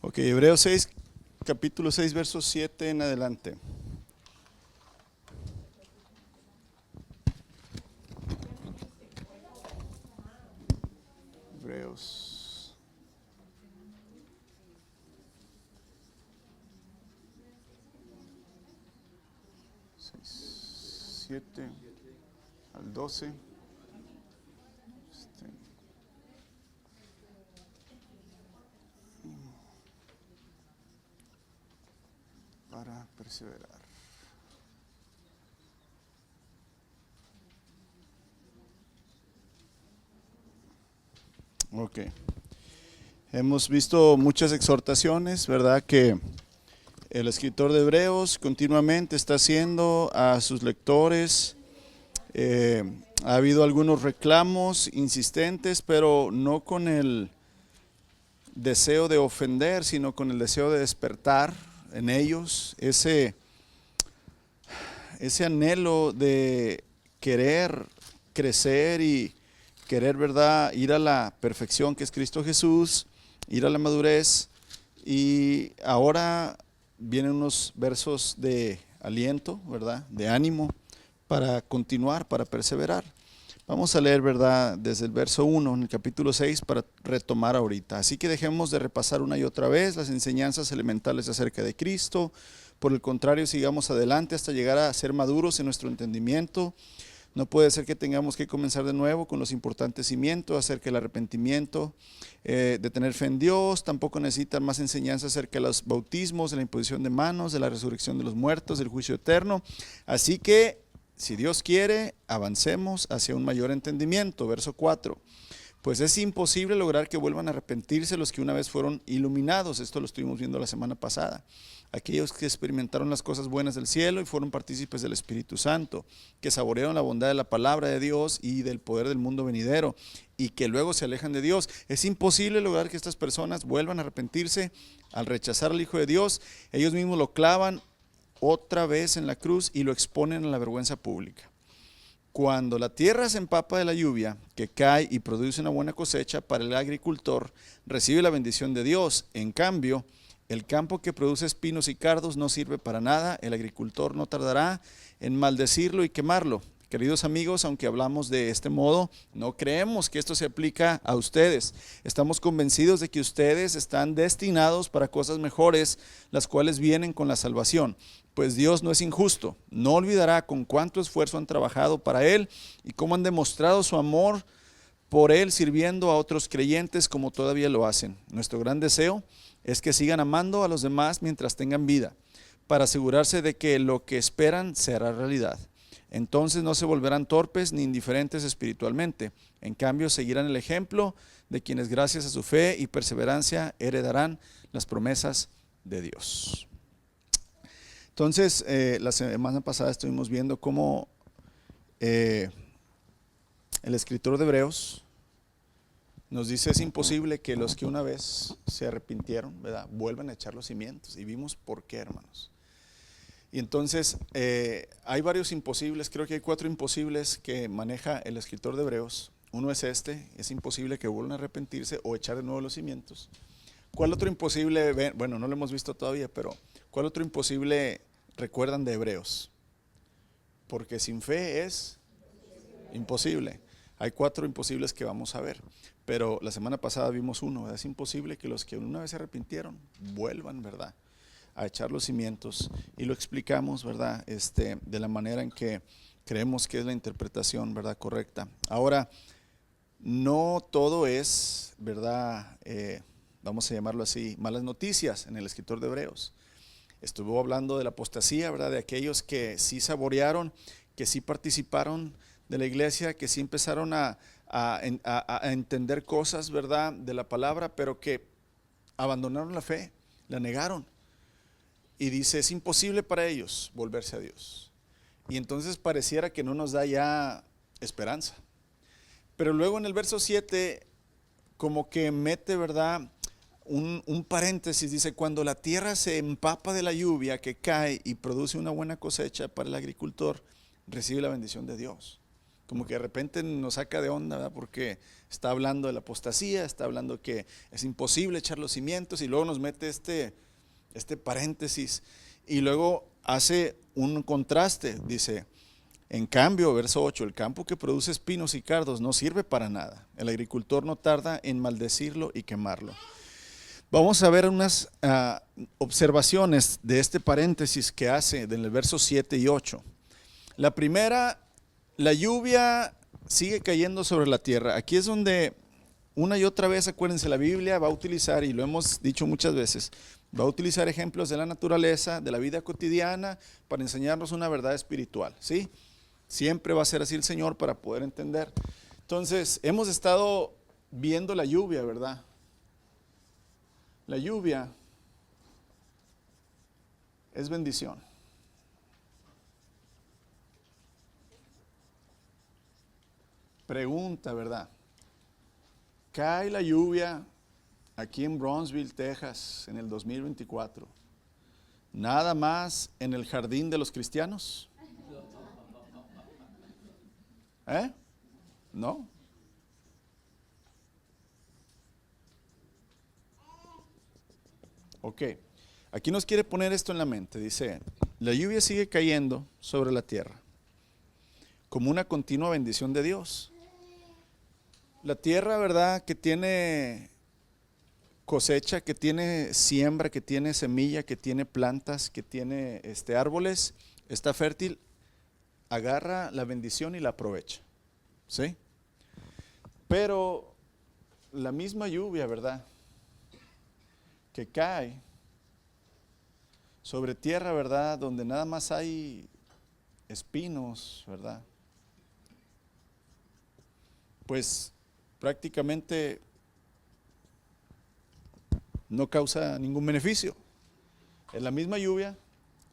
Ok, Hebreos 6, capítulo 6, verso 7 en adelante. Hebreos 6, 7 al 12. Para perseverar. Ok. Hemos visto muchas exhortaciones, ¿verdad? Que el escritor de Hebreos continuamente está haciendo a sus lectores. Ha habido algunos reclamos insistentes, pero no con el deseo de ofender, sino con el deseo de despertar en ellos ese anhelo de querer crecer y querer, ¿verdad?, ir a la perfección que es Cristo Jesús, ir a la madurez. Y ahora vienen unos versos de aliento, ¿verdad?, de ánimo para continuar, para perseverar. Vamos a leer, ¿verdad?, desde el verso 1 en el capítulo 6 para retomar ahorita. Así que dejemos de repasar una y otra vez las enseñanzas elementales acerca de Cristo. Por el contrario, sigamos adelante hasta llegar a ser maduros en nuestro entendimiento. No puede ser que tengamos que comenzar de nuevo con los importantes cimientos acerca del arrepentimiento, de tener fe en Dios. Tampoco necesitan más enseñanza acerca de los bautismos, de la imposición de manos, de la resurrección de los muertos, del juicio eterno. Así que, si Dios quiere, avancemos hacia un mayor entendimiento. Verso 4. Pues es imposible lograr que vuelvan a arrepentirse los que una vez fueron iluminados. Esto lo estuvimos viendo la semana pasada. Aquellos que experimentaron las cosas buenas del cielo y fueron partícipes del Espíritu Santo, que saborearon la bondad de la palabra de Dios y del poder del mundo venidero, y que luego se alejan de Dios. Es imposible lograr que estas personas vuelvan a arrepentirse al rechazar al Hijo de Dios. Ellos mismos lo clavan otra vez en la cruz y lo exponen a la vergüenza pública. Cuando la tierra se empapa de la lluvia que cae y produce una buena cosecha, para el agricultor recibe la bendición de Dios. En cambio, el campo que produce espinos y cardos no sirve para nada. El agricultor no tardará en maldecirlo y quemarlo. Queridos amigos, aunque hablamos de este modo, no creemos que esto se aplica a ustedes. Estamos convencidos de que ustedes están destinados para cosas mejores, las cuales vienen con la salvación. Pues Dios no es injusto, no olvidará con cuánto esfuerzo han trabajado para Él y cómo han demostrado su amor por Él sirviendo a otros creyentes como todavía lo hacen. Nuestro gran deseo es que sigan amando a los demás mientras tengan vida, para asegurarse de que lo que esperan será realidad. Entonces no se volverán torpes ni indiferentes espiritualmente. En cambio, seguirán el ejemplo de quienes gracias a su fe y perseverancia heredarán las promesas de Dios. Entonces, la semana pasada estuvimos viendo cómo el escritor de Hebreos nos dice: es imposible que los que una vez se arrepintieron, ¿verdad?, vuelvan a echar los cimientos. Y vimos por qué, hermanos. Y entonces hay varios imposibles. Creo que hay 4 imposibles que maneja el escritor de Hebreos. Uno es es imposible que vuelvan a arrepentirse o echar de nuevo los cimientos. ¿Cuál otro imposible? Bueno, no lo hemos visto todavía, pero ¿cuál otro imposible recuerdan de Hebreos? Porque sin fe es imposible. Hay 4 imposibles que vamos a ver, pero la semana pasada vimos uno, ¿verdad? Es imposible que los que una vez se arrepintieron vuelvan, ¿verdad?, a echar los cimientos, y lo explicamos, ¿verdad?, de la manera en que creemos que es la interpretación, ¿verdad?, correcta. Ahora, no todo es, ¿verdad?, vamos a llamarlo así, malas noticias en el escritor de Hebreos. Estuvo hablando de la apostasía, ¿verdad?, de aquellos que sí saborearon, que sí participaron de la iglesia, que sí empezaron a entender cosas, ¿verdad?, de la palabra, pero que abandonaron la fe, la negaron. Y dice: es imposible para ellos volverse a Dios. Y entonces pareciera que no nos da ya esperanza. Pero luego en el verso 7 como que mete, ¿verdad?, un paréntesis. Dice: cuando la tierra se empapa de la lluvia que cae y produce una buena cosecha, para el agricultor recibe la bendición de Dios. como que de repente nos saca de onda, ¿verdad? Porque está hablando de la apostasía, está hablando que es imposible echar los cimientos y luego nos mete este paréntesis y luego hace un contraste, dice, en cambio, verso 8, el campo que produce espinos y cardos no sirve para nada, el agricultor no tarda en maldecirlo y quemarlo. Vamos a ver unas observaciones de este paréntesis que hace en el verso 7 y 8. La primera, la lluvia sigue cayendo sobre la tierra. Aquí es donde una y otra vez, acuérdense, la Biblia va a utilizar, y lo hemos dicho muchas veces, va a utilizar ejemplos de la naturaleza, de la vida cotidiana, para enseñarnos una verdad espiritual, ¿sí? Siempre va a ser así el Señor para poder entender. Entonces, hemos estado viendo la lluvia, ¿verdad? La lluvia es bendición. Pregunta, ¿verdad? ¿Cae la lluvia aquí en Brownsville, Texas, en el 2024? ¿Nada más en el jardín de los cristianos? ¿No? Ok, aquí nos quiere poner esto en la mente. Dice, la lluvia sigue cayendo sobre la tierra como una continua bendición de Dios. La tierra, ¿verdad?, que tiene cosecha, que tiene siembra, que tiene semilla, que tiene plantas, que tiene árboles, está fértil, agarra la bendición y la aprovecha, ¿sí? Pero la misma lluvia, ¿verdad?, que cae sobre tierra, ¿verdad?, donde nada más hay espinos, ¿verdad?, pues prácticamente no causa ningún beneficio. Es la misma lluvia,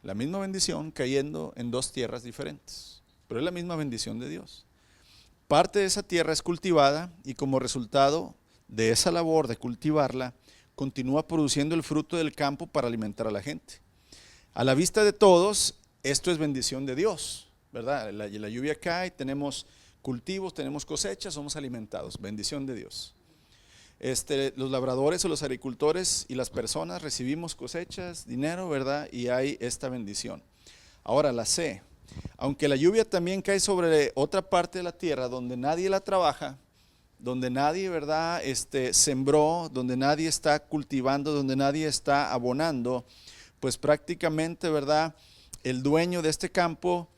la misma bendición cayendo en dos tierras diferentes, pero es la misma bendición de Dios. Parte de esa tierra es cultivada y como resultado de esa labor de cultivarla, continúa produciendo el fruto del campo para alimentar a la gente. A la vista de todos, esto es bendición de Dios, ¿verdad? La lluvia cae, tenemos cultivos, tenemos cosechas, somos alimentados, bendición de Dios. Los labradores o los agricultores y las personas recibimos cosechas, dinero, ¿verdad? Y hay esta bendición. Ahora la C, aunque la lluvia también cae sobre otra parte de la tierra donde nadie la trabaja, donde nadie, ¿verdad?, sembró, donde nadie está cultivando, donde nadie está abonando, pues prácticamente, ¿verdad?, el dueño de este campo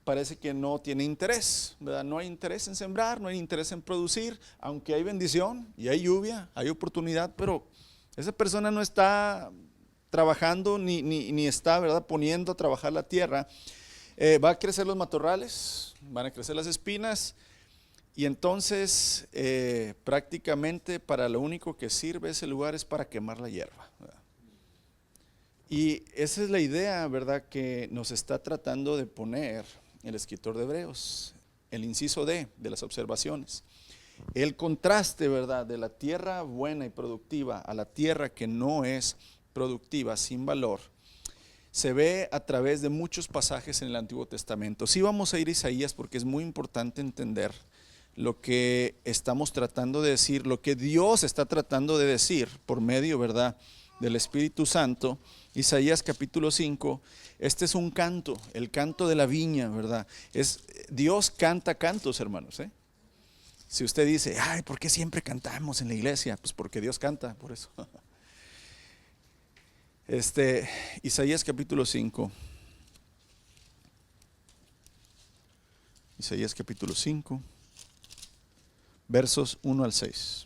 parece que no tiene interés, ¿verdad? No hay interés en sembrar, no hay interés en producir, aunque hay bendición y hay lluvia, hay oportunidad, pero esa persona no está trabajando ni está, ¿verdad?, poniendo a trabajar la tierra. Va a crecer los matorrales, van a crecer las espinas y entonces prácticamente para lo único que sirve ese lugar es para quemar la hierba, ¿verdad? Y esa es la idea, ¿verdad?, que nos está tratando de poner el escritor de Hebreos, el inciso D de las observaciones. El contraste, ¿verdad?, de la tierra buena y productiva a la tierra que no es productiva, sin valor, se ve a través de muchos pasajes en el Antiguo Testamento. Sí vamos a ir a Isaías porque es muy importante entender lo que estamos tratando de decir, lo que Dios está tratando de decir por medio, ¿verdad?, del Espíritu Santo. Isaías capítulo 5, este es un canto, el canto de la viña, ¿verdad? Dios canta cantos, hermanos, ¿eh? Si usted dice, ay, ¿por qué siempre cantamos en la iglesia? Pues porque Dios canta, por eso. Isaías capítulo 5. Isaías capítulo 5, versos 1 al 6.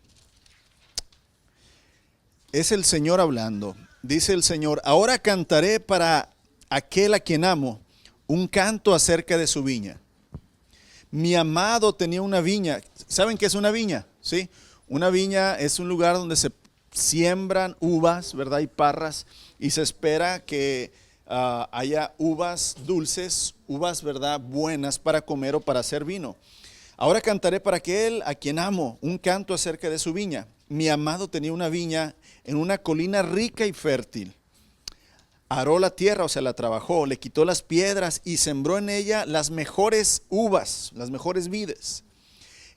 Es el Señor hablando. Dice el Señor, ahora cantaré para aquel a quien amo, un canto acerca de su viña. Mi amado tenía una viña. ¿Saben qué es una viña? ¿Sí? Una viña es un lugar donde se siembran uvas, ¿verdad? Y parras, y se espera que haya uvas dulces, uvas, ¿verdad?, buenas para comer o para hacer vino. Ahora cantaré para aquel a quien amo, un canto acerca de su viña. Mi amado tenía una viña en una colina rica y fértil. aró la tierra, o sea, la trabajó, le quitó las piedras y sembró en ella las mejores uvas, las mejores vides.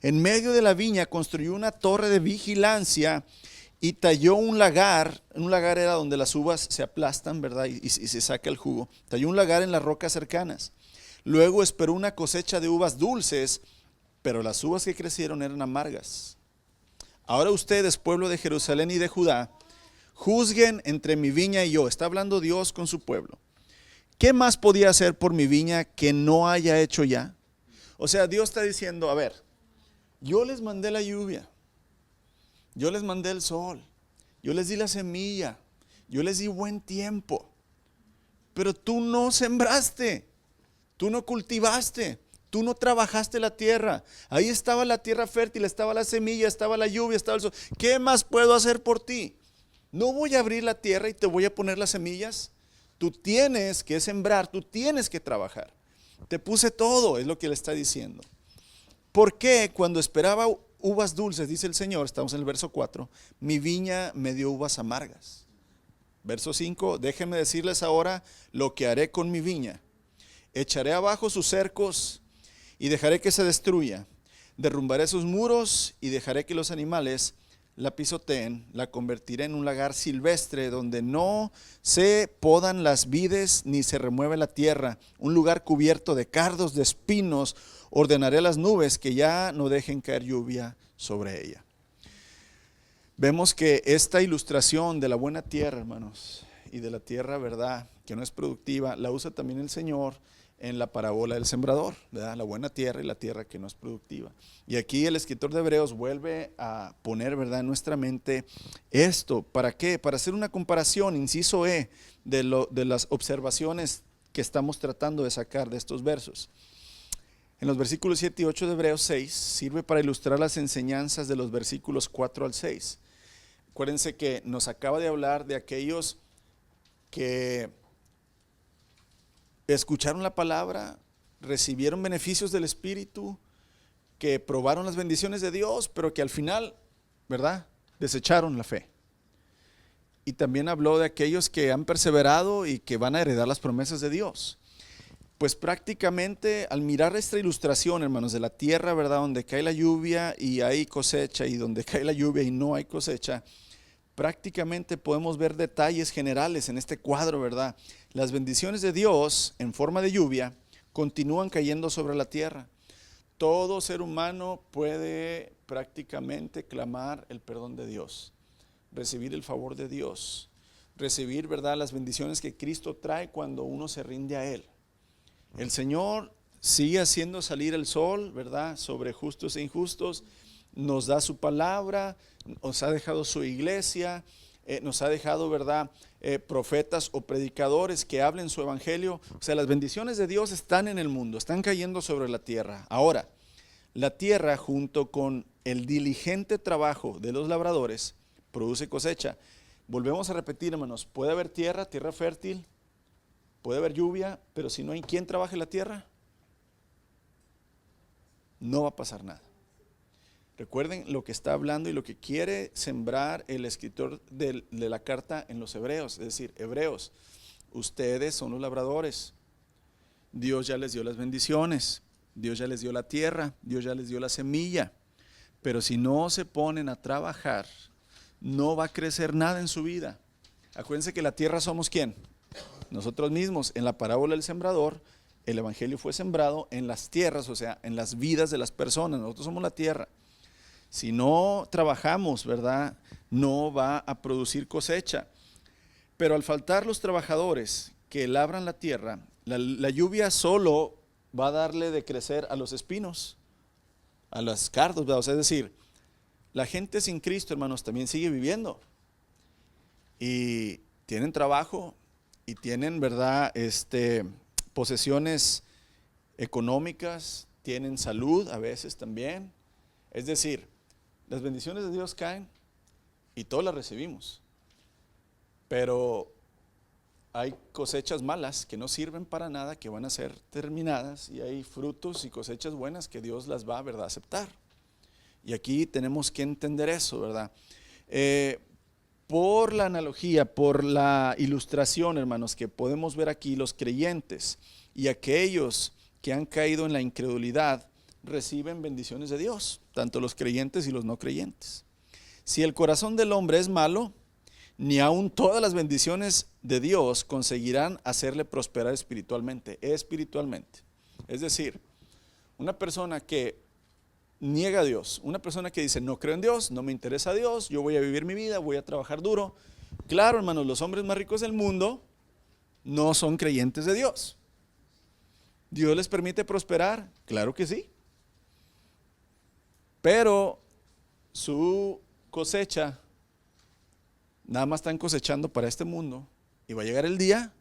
En medio de la viña construyó una torre de vigilancia y talló un lagar era donde las uvas se aplastan, ¿verdad? Y se saca el jugo. Talló un lagar en las rocas cercanas. Luego esperó una cosecha de uvas dulces, pero las uvas que crecieron eran amargas. Ahora ustedes, pueblo de Jerusalén y de Judá, juzguen entre mi viña y yo. Está hablando Dios con su pueblo. ¿Qué más podía hacer por mi viña que no haya hecho ya? O sea, Dios está diciendo, a ver, yo les mandé la lluvia, yo les mandé el sol, yo les di la semilla, yo les di buen tiempo, pero tú no sembraste, tú no cultivaste, tú no trabajaste la tierra. Ahí estaba la tierra fértil, estaba la semilla, estaba la lluvia, estaba el sol. ¿Qué más puedo hacer por ti? No voy a abrir la tierra y te voy a poner las semillas. Tú tienes que sembrar, tú tienes que trabajar. Te puse todo, es lo que le está diciendo. ¿Por qué cuando esperaba uvas dulces, dice el Señor, estamos en el verso 4, mi viña me dio uvas amargas? Verso 5, déjenme decirles ahora lo que haré con mi viña. Echaré abajo sus cercos y dejaré que se destruya. Derrumbaré sus muros y dejaré que los animales la pisoteen. La convertiré en un lagar silvestre donde no se podan las vides ni se remueve la tierra. Un lugar cubierto de cardos, de espinos. Ordenaré a las nubes que ya no dejen caer lluvia sobre ella. Vemos que esta ilustración de la buena tierra, hermanos, y de la tierra, ¿verdad?, que no es productiva, la usa también el Señor en la parábola del sembrador, ¿verdad? La buena tierra y la tierra que no es productiva. Y aquí el escritor de Hebreos vuelve a poner, ¿verdad?, en nuestra mente esto. ¿Para qué? Para hacer una comparación, inciso E, de las observaciones que estamos tratando de sacar de estos versos. En los versículos 7 y 8 de Hebreos 6 sirve para ilustrar las enseñanzas de los versículos 4 al 6. Acuérdense que nos acaba de hablar de aquellos que escucharon la palabra, recibieron beneficios del Espíritu, que probaron las bendiciones de Dios, pero que al final, ¿verdad?, desecharon la fe. Y también habló de aquellos que han perseverado y que van a heredar las promesas de Dios. Pues prácticamente al mirar esta ilustración, hermanos, de la tierra, ¿verdad?, donde cae la lluvia y hay cosecha, y donde cae la lluvia y no hay cosecha, prácticamente podemos ver detalles generales en este cuadro, ¿verdad? Las bendiciones de Dios en forma de lluvia continúan cayendo sobre la tierra. Todo ser humano puede prácticamente clamar el perdón de Dios, recibir el favor de Dios, recibir, ¿verdad?, las bendiciones que Cristo trae cuando uno se rinde a Él. El Señor sigue haciendo salir el sol, ¿verdad?, sobre justos e injustos. Nos da su palabra, nos ha dejado su iglesia, nos ha dejado, ¿verdad?, profetas o predicadores que hablen su evangelio. O sea, las bendiciones de Dios están en el mundo, están cayendo sobre la tierra. Ahora, la tierra, junto con el diligente trabajo de los labradores, produce cosecha. Volvemos a repetir, hermanos, puede haber tierra fértil, puede haber lluvia, pero si no hay quien trabaje la tierra, no va a pasar nada. Recuerden lo que está hablando y lo que quiere sembrar el escritor de la carta en los hebreos, es decir, hebreos, ustedes son los labradores. Dios ya les dio las bendiciones, Dios ya les dio la tierra, Dios ya les dio la semilla, pero si no se ponen a trabajar, no va a crecer nada en su vida. Acuérdense que la tierra somos ¿quién? Nosotros mismos. En la parábola del sembrador, el evangelio fue sembrado en las tierras, o sea, en las vidas de las personas. Nosotros somos la tierra. Si no trabajamos, ¿verdad?, no va a producir cosecha. Pero al faltar los trabajadores que labran la tierra, la lluvia solo va a darle de crecer a los espinos, a los cardos, ¿verdad? O sea, es decir, la gente sin Cristo, hermanos, también sigue viviendo. Y tienen trabajo y tienen, ¿verdad?, posesiones económicas, tienen salud a veces también. Es decir, las bendiciones de Dios caen y todas las recibimos, pero hay cosechas malas que no sirven para nada, que van a ser terminadas, y hay frutos y cosechas buenas que Dios las va, ¿verdad?, a aceptar. Y aquí tenemos que entender eso, ¿verdad? por la analogía, por la ilustración, hermanos, que podemos ver aquí, los creyentes y aquellos que han caído en la incredulidad reciben bendiciones de Dios, tanto los creyentes y los no creyentes. Si el corazón del hombre es malo, ni aun todas las bendiciones de Dios conseguirán hacerle prosperar espiritualmente. Es decir, una persona que niega a Dios, una persona que dice no creo en Dios, no me interesa Dios, yo voy a vivir mi vida, voy a trabajar duro. Claro, hermanos, los hombres más ricos del mundo no son creyentes de Dios. ¿Dios les permite prosperar? Claro que sí. Pero su cosecha, nada más están cosechando para este mundo, y va a llegar el día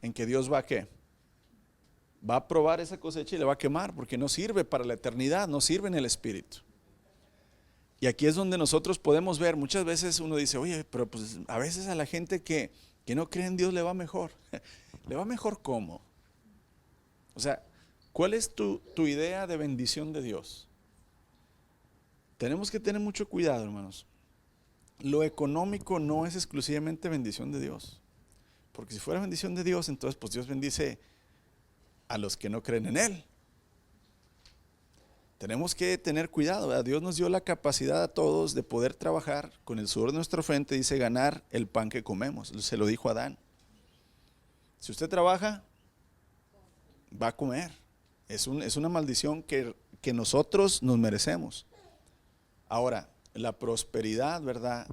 en que Dios va a ¿qué? Va a probar esa cosecha y le va a quemar, porque no sirve para la eternidad, no sirve en el espíritu. Y aquí es donde nosotros podemos ver, muchas veces uno dice, oye, pero pues a veces a la gente que no cree en Dios le va mejor. ¿Le va mejor cómo? O sea, ¿cuál es tu idea de bendición de Dios? Tenemos que tener mucho cuidado, hermanos. Lo económico no es exclusivamente bendición de Dios. Porque si fuera bendición de Dios, entonces pues Dios bendice a los que no creen en Él. Tenemos que tener cuidado, ¿verdad? Dios nos dio la capacidad a todos de poder trabajar con el sudor de nuestra frente, dice, ganar el pan que comemos. Se lo dijo Adán. Si usted trabaja, va a comer. Es una maldición que nosotros nos merecemos. Ahora, la prosperidad, ¿verdad?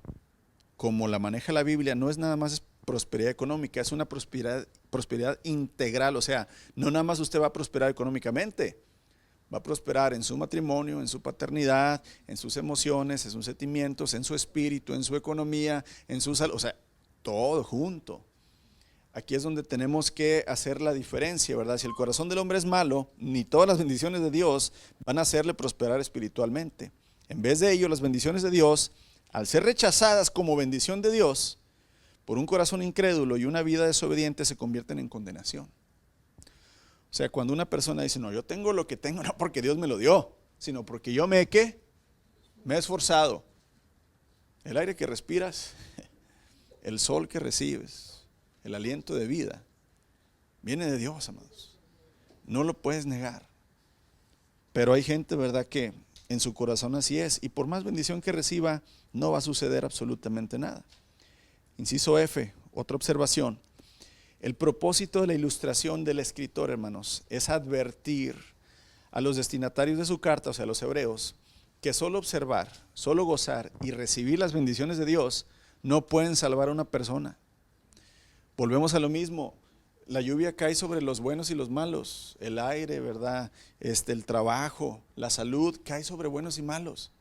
Como la maneja la Biblia, no es nada más prosperidad económica, es una prosperidad integral. O sea, no nada más usted va a prosperar económicamente, va a prosperar en su matrimonio, en su paternidad, en sus emociones, en sus sentimientos, en su espíritu, en su economía, en su salud, o sea, todo junto. Aquí es donde tenemos que hacer la diferencia, ¿verdad? Si el corazón del hombre es malo, ni todas las bendiciones de Dios van a hacerle prosperar espiritualmente. En vez de ello, las bendiciones de Dios, al ser rechazadas como bendición de Dios, por un corazón incrédulo y una vida desobediente, se convierten en condenación. O sea, cuando una persona dice, no, yo tengo lo que tengo, no porque Dios me lo dio, sino porque yo me he esforzado. El aire que respiras, el sol que recibes, el aliento de vida, viene de Dios, amados. No lo puedes negar. Pero hay gente, ¿verdad?, que en su corazón así es, y por más bendición que reciba, no va a suceder absolutamente nada. Inciso F, otra observación. El propósito de la ilustración del escritor, hermanos, es advertir a los destinatarios de su carta, o sea, a los hebreos, que solo observar, solo gozar y recibir las bendiciones de Dios no pueden salvar a una persona. Volvemos a lo mismo. La lluvia cae sobre los buenos y los malos, el aire, ¿verdad? El trabajo, la salud, cae sobre buenos y malos.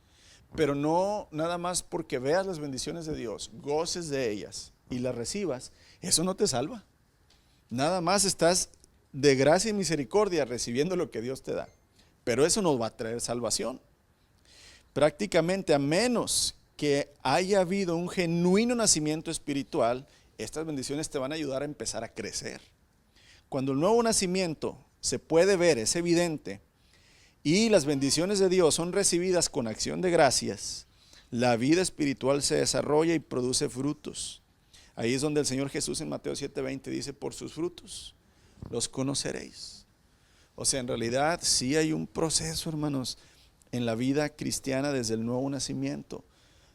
Pero no nada más porque veas las bendiciones de Dios, goces de ellas y las recibas, eso no te salva. Nada más estás de gracia y misericordia recibiendo lo que Dios te da. Pero eso no va a traer salvación. Prácticamente, a menos que haya habido un genuino nacimiento espiritual, estas bendiciones te van a ayudar a empezar a crecer. Cuando el nuevo nacimiento se puede ver, es evidente, y las bendiciones de Dios son recibidas con acción de gracias, la vida espiritual se desarrolla y produce frutos. Ahí es donde el Señor Jesús en Mateo 7:20 dice, por sus frutos los conoceréis. O sea, en realidad sí hay un proceso, hermanos, en la vida cristiana desde el nuevo nacimiento.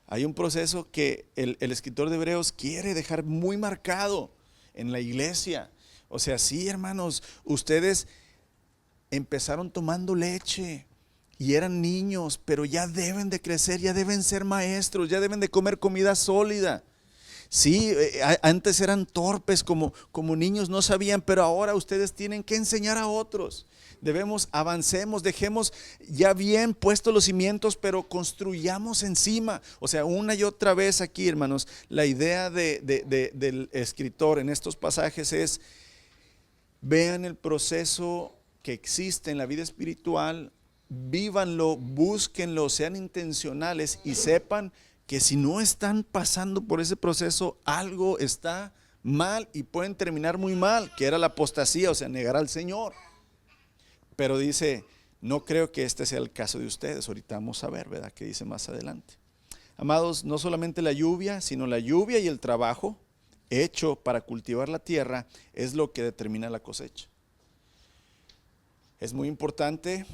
Hay un proceso que el escritor de Hebreos quiere dejar muy marcado en la iglesia. O sea, sí, hermanos, ustedes empezaron tomando leche y eran niños, pero ya deben de crecer, ya deben ser maestros, ya deben de comer comida sólida. Sí, antes eran torpes como niños, no sabían, pero ahora ustedes tienen que enseñar a otros. Avancemos, dejemos ya bien puestos los cimientos, pero construyamos encima. O sea, una y otra vez aquí, hermanos, la idea del escritor en estos pasajes es, vean el proceso que existe en la vida espiritual, vívanlo, búsquenlo, sean intencionales y sepan que si no están pasando por ese proceso, algo está mal y pueden terminar muy mal, que era la apostasía, o sea, negar al Señor. Pero dice, no creo que este sea el caso de ustedes. Ahorita vamos a ver, ¿verdad?, qué dice más adelante. Amados, no solamente la lluvia, sino la lluvia y el trabajo hecho para cultivar la tierra es lo que determina la cosecha. Es muy importante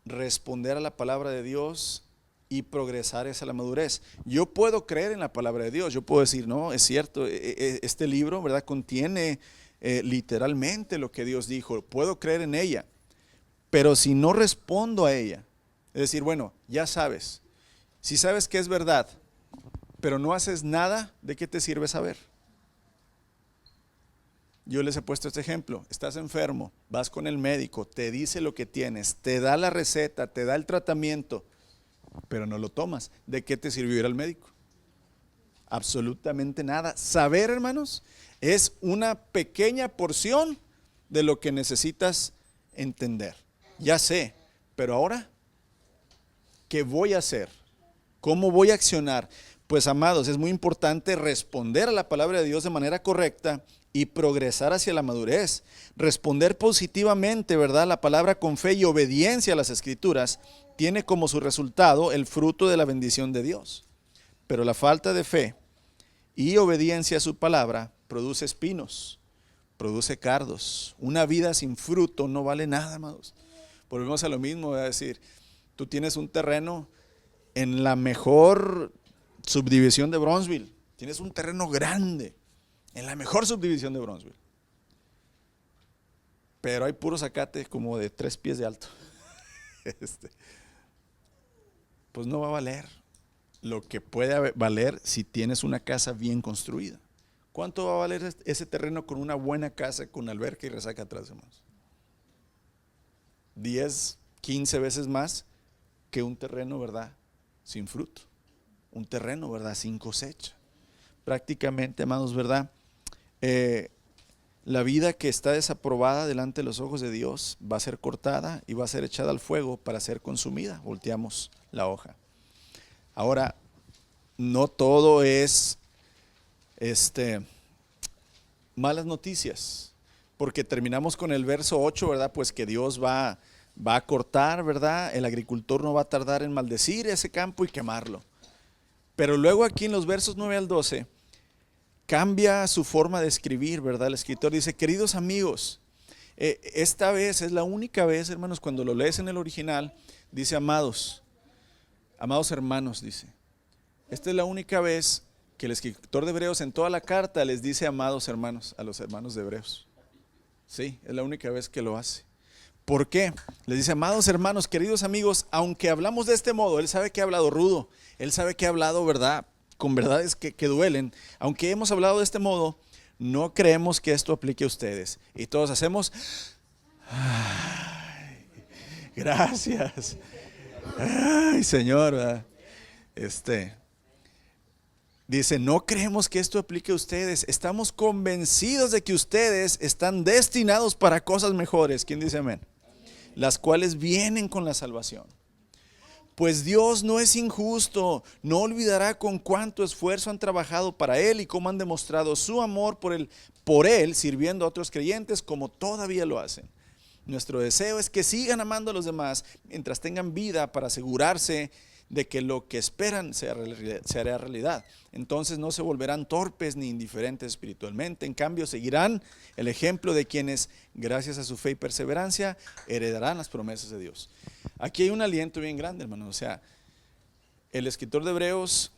responder a la palabra de Dios y progresar hacia la madurez. Yo puedo creer en la palabra de Dios, yo puedo decir, no, es cierto, este libro, ¿verdad?, contiene literalmente lo que Dios dijo, puedo creer en ella, pero si no respondo a ella, es decir, bueno, ya sabes, si sabes que es verdad, pero no haces nada, ¿de qué te sirve saber? Yo les he puesto este ejemplo, estás enfermo, vas con el médico, te dice lo que tienes, te da la receta, te da el tratamiento, pero no lo tomas. ¿De qué te sirvió ir al médico? Absolutamente nada. Saber, hermanos, es una pequeña porción de lo que necesitas entender. Ya sé, pero ahora, ¿qué voy a hacer? ¿Cómo voy a accionar? Pues, amados, es muy importante responder a la palabra de Dios de manera correcta y progresar hacia la madurez. Responder positivamente, ¿verdad?, la palabra con fe y obediencia a las Escrituras tiene como su resultado el fruto de la bendición de Dios. Pero la falta de fe y obediencia a su palabra produce espinos, produce cardos. Una vida sin fruto no vale nada, amados. Volvemos a lo mismo, voy a decir, tú tienes un terreno en la mejor subdivisión de Bronzeville, tienes un terreno grande en la mejor subdivisión de Bronzeville, pero hay puro zacate como de 3 pies de alto. Pues no va a valer lo que puede valer si tienes una casa bien construida. ¿Cuánto va a valer ese terreno con una buena casa, con alberca y resaca atrás, hermanos? 10, 15 veces más que un terreno, ¿verdad?, sin fruto. Un terreno, ¿verdad?, sin cosecha. Prácticamente, amados, ¿verdad?, la vida que está desaprobada delante de los ojos de Dios va a ser cortada y va a ser echada al fuego para ser consumida. Volteamos la hoja. Ahora, no todo es malas noticias, porque terminamos con el verso 8, ¿verdad? Pues que Dios va a cortar, ¿verdad? El agricultor no va a tardar en maldecir ese campo y quemarlo. Pero luego aquí en los versos 9 al 12 cambia su forma de escribir, ¿verdad? El escritor dice, queridos amigos, esta vez es la única vez, hermanos, cuando lo lees en el original, dice amados hermanos, dice. Esta es la única vez que el escritor de Hebreos en toda la carta les dice amados hermanos a los hermanos de Hebreos. Sí, es la única vez que lo hace. ¿Por qué? Les dice, amados hermanos, queridos amigos, aunque hablamos de este modo, él sabe que ha hablado rudo, él sabe que ha hablado, ¿verdad?, con verdades que duelen. Aunque hemos hablado de este modo, no creemos que esto aplique a ustedes. Y todos hacemos, ay, gracias, ay, Señor, ¿verdad? Dice, no creemos que esto aplique a ustedes. Estamos convencidos de que ustedes están destinados para cosas mejores. ¿Quién dice amén? Las cuales vienen con la salvación. Pues Dios no es injusto, no olvidará con cuánto esfuerzo han trabajado para Él y cómo han demostrado su amor por Él, sirviendo a otros creyentes como todavía lo hacen. Nuestro deseo es que sigan amando a los demás mientras tengan vida para asegurarse de que lo que esperan se hará realidad. Entonces no se volverán torpes ni indiferentes espiritualmente. En cambio seguirán el ejemplo de quienes, gracias a su fe y perseverancia, heredarán las promesas de Dios. Aquí hay un aliento bien grande, hermano. O sea, el escritor de Hebreos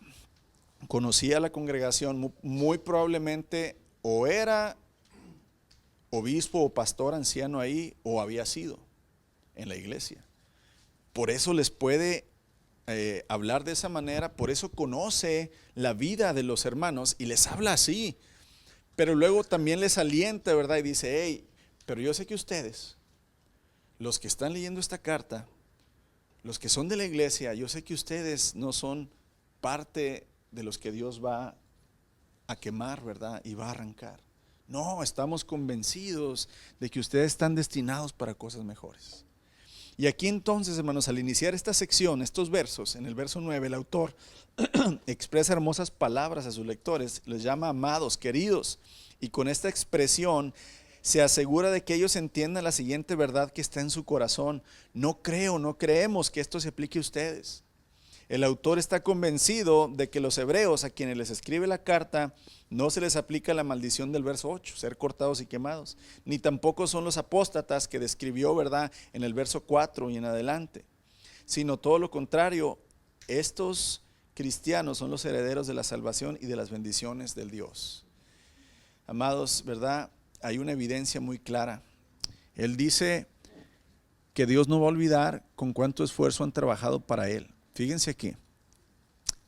conocía a la congregación, muy probablemente o era obispo o pastor anciano ahí, o había sido en la iglesia. Por eso les puede hablar de esa manera, por eso conoce la vida de los hermanos y les habla así. Pero luego también les alienta, ¿verdad? Y dice, hey, pero yo sé que ustedes, los que están leyendo esta carta, los que son de la iglesia, yo sé que ustedes no son parte de los que Dios va a quemar, ¿verdad? Y va a arrancar. No, estamos convencidos de que ustedes están destinados para cosas mejores. Y aquí entonces, hermanos, al iniciar esta sección, estos versos, en el verso 9, el autor expresa hermosas palabras a sus lectores, les llama amados, queridos, y con esta expresión se asegura de que ellos entiendan la siguiente verdad que está en su corazón: no creemos que esto se aplique a ustedes. El autor está convencido de que los hebreos a quienes les escribe la carta no se les aplica la maldición del verso 8, ser cortados y quemados, ni tampoco son los apóstatas que describió, ¿verdad?, en el verso 4 y en adelante, sino todo lo contrario. Estos cristianos son los herederos de la salvación y de las bendiciones del Dios. Amados, ¿verdad? Hay una evidencia muy clara. Él dice que Dios no va a olvidar con cuánto esfuerzo han trabajado para Él. Fíjense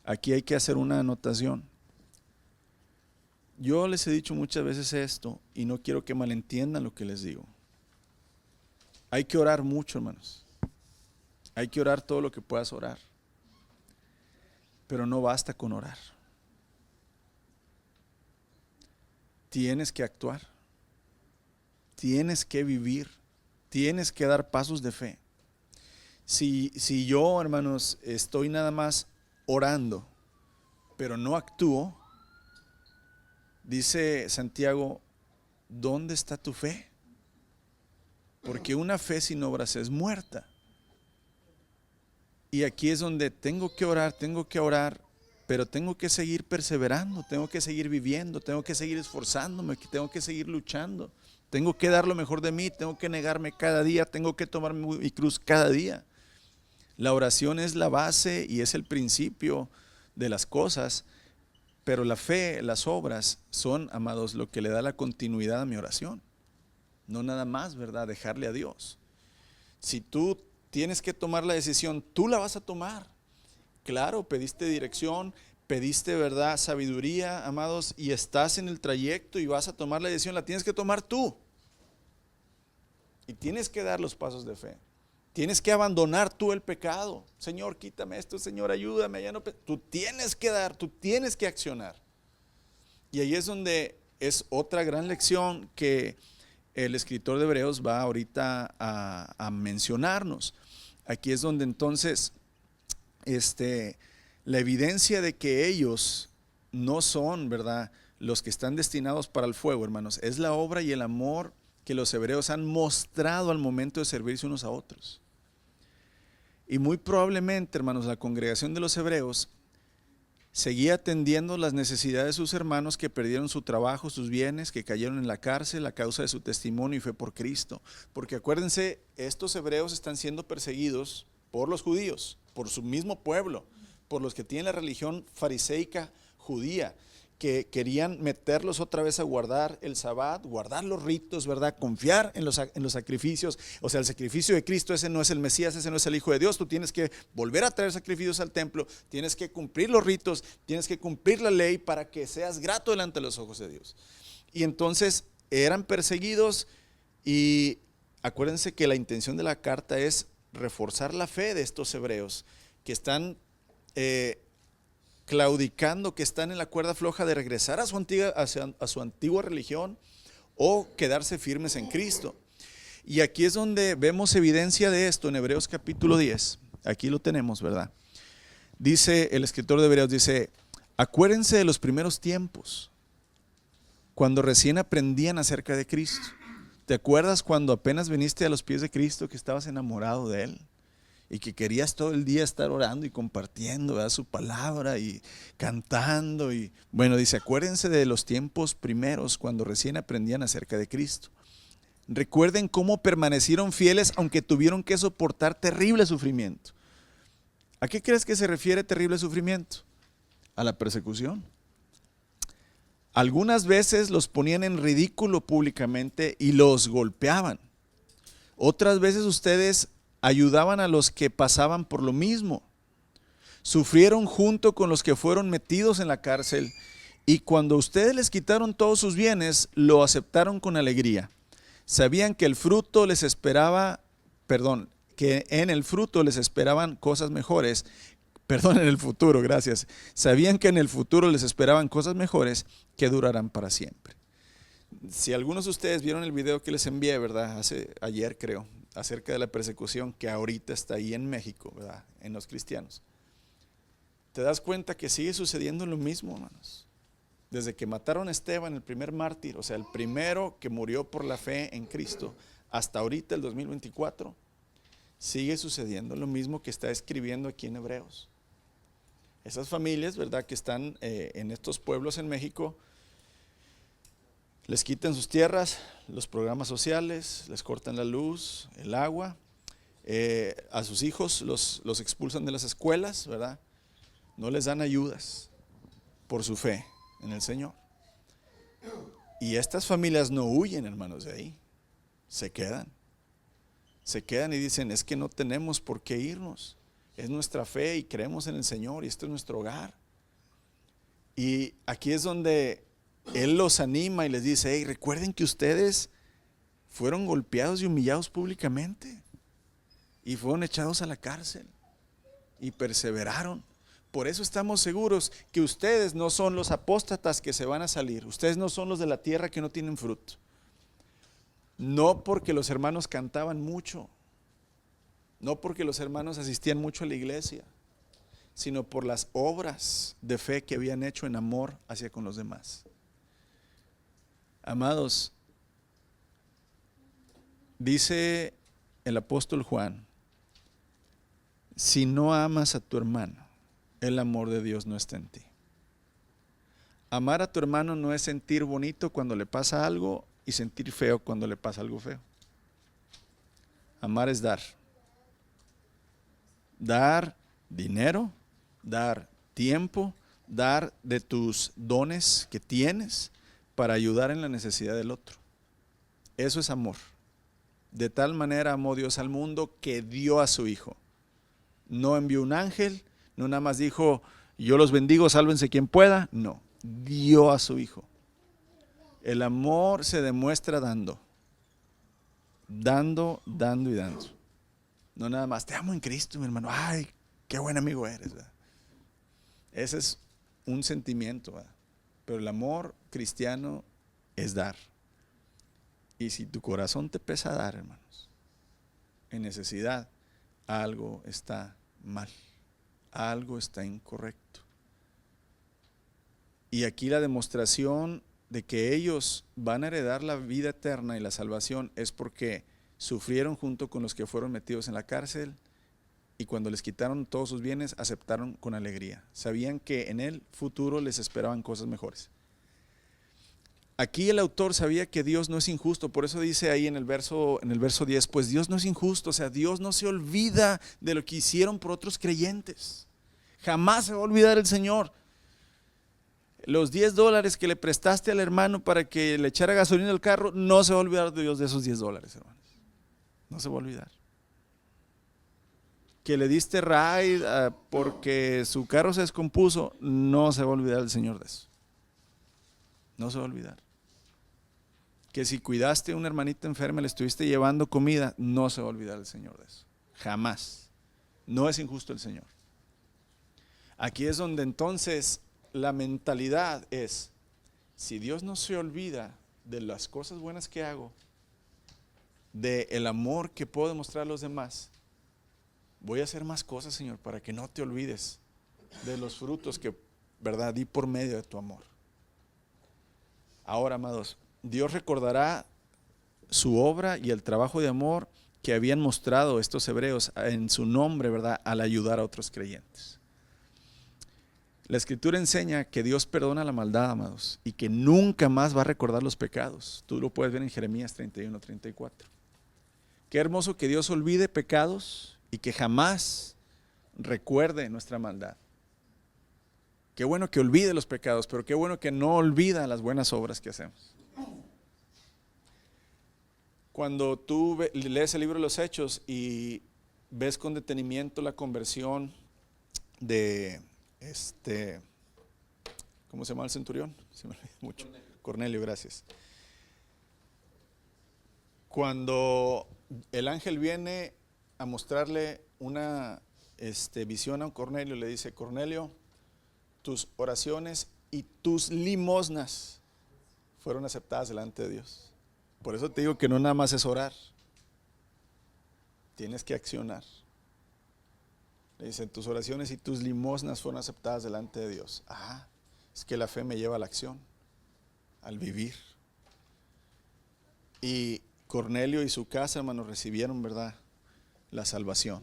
aquí hay que hacer una anotación. Yo les he dicho muchas veces esto y no quiero que malentiendan lo que les digo. Hay que orar mucho, hermanos. Hay que orar todo lo que puedas orar. Pero no basta con orar. Tienes que actuar. Tienes que vivir. Tienes que dar pasos de fe. Si yo, hermanos, estoy nada más orando, pero no actúo, dice Santiago, ¿dónde está tu fe? Porque una fe sin obras es muerta. Y aquí es donde tengo que orar, pero tengo que seguir perseverando, tengo que seguir viviendo, tengo que seguir esforzándome, tengo que seguir luchando, tengo que dar lo mejor de mí, tengo que negarme cada día, tengo que tomar mi cruz cada día. La oración es la base y es el principio de las cosas, pero la fe, las obras son, amados, lo que le da la continuidad a mi oración. No nada más, ¿verdad? Dejarle a Dios. Si tú tienes que tomar la decisión, tú la vas a tomar. Claro, pediste dirección, pediste, ¿verdad?, sabiduría, amados, y estás en el trayecto y vas a tomar la decisión, la tienes que tomar tú. Y tienes que dar los pasos de fe. Tienes que abandonar tú el pecado. Señor, quítame esto, Señor, ayúdame. Ya no tú tienes que dar, tú tienes que accionar. Y ahí es donde es otra gran lección que el escritor de Hebreos va ahorita a mencionarnos. Aquí es donde entonces la evidencia de que ellos no son, ¿verdad?, los que están destinados para el fuego, hermanos, es la obra y el amor que los hebreos han mostrado al momento de servirse unos a otros. Y muy probablemente, hermanos, la congregación de los hebreos seguía atendiendo las necesidades de sus hermanos que perdieron su trabajo, sus bienes, que cayeron en la cárcel a causa de su testimonio y fe por Cristo. Porque acuérdense, estos hebreos están siendo perseguidos por los judíos, por su mismo pueblo, por los que tienen la religión fariseica judía, que querían meterlos otra vez a guardar el Sabbat, guardar los ritos, ¿verdad? Confiar en los sacrificios. O sea, el sacrificio de Cristo, ese no es el Mesías, ese no es el Hijo de Dios. Tú tienes que volver a traer sacrificios al templo, tienes que cumplir los ritos, tienes que cumplir la ley para que seas grato delante de los ojos de Dios. Y entonces eran perseguidos, y acuérdense que la intención de la carta es reforzar la fe de estos hebreos que están claudicando, que están en la cuerda floja de regresar a su antigua religión o quedarse firmes en Cristo. Y aquí es donde vemos evidencia de esto en Hebreos capítulo 10. Aquí lo tenemos, ¿verdad? Dice el escritor de Hebreos, dice, acuérdense de los primeros tiempos, cuando recién aprendían acerca de Cristo. ¿Te acuerdas cuando apenas viniste a los pies de Cristo, que estabas enamorado de Él? Y que querías todo el día estar orando y compartiendo, ¿verdad?, su palabra y cantando. Y bueno, dice, acuérdense de los tiempos primeros cuando recién aprendían acerca de Cristo. Recuerden cómo permanecieron fieles aunque tuvieron que soportar terrible sufrimiento. ¿A qué crees que se refiere terrible sufrimiento? A la persecución. Algunas veces los ponían en ridículo públicamente y los golpeaban. Otras veces ustedes ayudaban a los que pasaban por lo mismo. Sufrieron junto con los que fueron metidos en la cárcel, y cuando ustedes les quitaron todos sus bienes, lo aceptaron con alegría. Sabían que el fruto les esperaba, que en el fruto les esperaban cosas mejores. En el futuro, gracias. Sabían que en el futuro les esperaban cosas mejores que durarán para siempre. Si algunos de ustedes vieron el video que les envié, ¿verdad?, ayer creo, acerca de la persecución que ahorita está ahí en México, ¿verdad?, en los cristianos, te das cuenta que sigue sucediendo lo mismo, hermanos. Desde que mataron a Esteban, el primer mártir, o sea, el primero que murió por la fe en Cristo, hasta ahorita el 2024, sigue sucediendo lo mismo que está escribiendo aquí en Hebreos. Esas familias, ¿verdad?, que están en estos pueblos en México, les quitan sus tierras, los programas sociales, les cortan la luz, el agua, a sus hijos los expulsan de las escuelas, ¿verdad? No les dan ayudas por su fe en el Señor. Y estas familias no huyen, hermanos, de ahí, se quedan y dicen, es que no tenemos por qué irnos, es nuestra fe y creemos en el Señor y este es nuestro hogar. Y aquí es donde Él los anima y les dice, hey, recuerden que ustedes fueron golpeados y humillados públicamente y fueron echados a la cárcel y perseveraron. Por eso estamos seguros que ustedes no son los apóstatas que se van a salir, ustedes no son los de la tierra que no tienen fruto. No porque los hermanos cantaban mucho, no porque los hermanos asistían mucho a la iglesia, sino por las obras de fe que habían hecho en amor hacia con los demás. Amados, dice el apóstol Juan, si no amas a tu hermano, el amor de Dios no está en ti. Amar a tu hermano no es sentir bonito cuando le pasa algo y sentir feo cuando le pasa algo feo. Amar es dar. Dar dinero, dar tiempo, dar de tus dones que tienes para ayudar en la necesidad del otro. Eso es amor. De tal manera amó Dios al mundo que dio a su Hijo. No envió un ángel, no nada más dijo, yo los bendigo, sálvense quien pueda. No, dio a su Hijo. El amor se demuestra dando. Dando y dando. No nada más, te amo en Cristo, mi hermano. Ay, qué buen amigo eres, ¿verdad? Ese es un sentimiento, ¿verdad? Pero el amor cristiano es dar. Y si tu corazón te pesa dar, hermanos, en necesidad, algo está mal, algo está incorrecto. Y aquí la demostración de que ellos van a heredar la vida eterna y la salvación es porque sufrieron junto con los que fueron metidos en la cárcel y cuando les quitaron todos sus bienes aceptaron con alegría. Sabían que en el futuro les esperaban cosas mejores. Aquí el autor sabía que Dios no es injusto, por eso dice ahí en el verso 10, pues Dios no es injusto, o sea, Dios no se olvida de lo que hicieron por otros creyentes. Jamás se va a olvidar el Señor. Los $10 que le prestaste al hermano para que le echara gasolina al carro, no se va a olvidar de Dios de esos $10, hermanos. No se va a olvidar. Que le diste ride porque su carro se descompuso, no se va a olvidar el Señor de eso. No se va a olvidar. Que si cuidaste a una hermanita enferma, le estuviste llevando comida, no se va a olvidar el Señor de eso. Jamás. No es injusto el Señor. Aquí es donde entonces la mentalidad es, si Dios no se olvida de las cosas buenas que hago, de el amor que puedo demostrar a los demás, voy a hacer más cosas, Señor, para que no te olvides de los frutos que, ¿verdad?, di por medio de tu amor. Ahora, amados, Dios recordará su obra y el trabajo de amor que habían mostrado estos hebreos en su nombre, ¿verdad?, al ayudar a otros creyentes. La Escritura enseña que Dios perdona la maldad, amados, y que nunca más va a recordar los pecados. Tú lo puedes ver en Jeremías 31-34. Qué hermoso que Dios olvide pecados y que jamás recuerde nuestra maldad. Qué bueno que olvide los pecados, pero qué bueno que no olvida las buenas obras que hacemos. Cuando tú lees el libro de los Hechos y ves con detenimiento la conversión de ¿cómo se llama el centurión? Se me olvidó mucho. Cornelio, gracias. Cuando el ángel viene a mostrarle una visión a Cornelio, le dice, Cornelio, tus oraciones y tus limosnas fueron aceptadas delante de Dios. Por eso te digo que no nada más es orar, tienes que accionar. Le dicen, tus oraciones y tus limosnas fueron aceptadas delante de Dios. Es que la fe me lleva a la acción, al vivir. Y Cornelio y su casa, hermanos, recibieron, ¿verdad?, la salvación.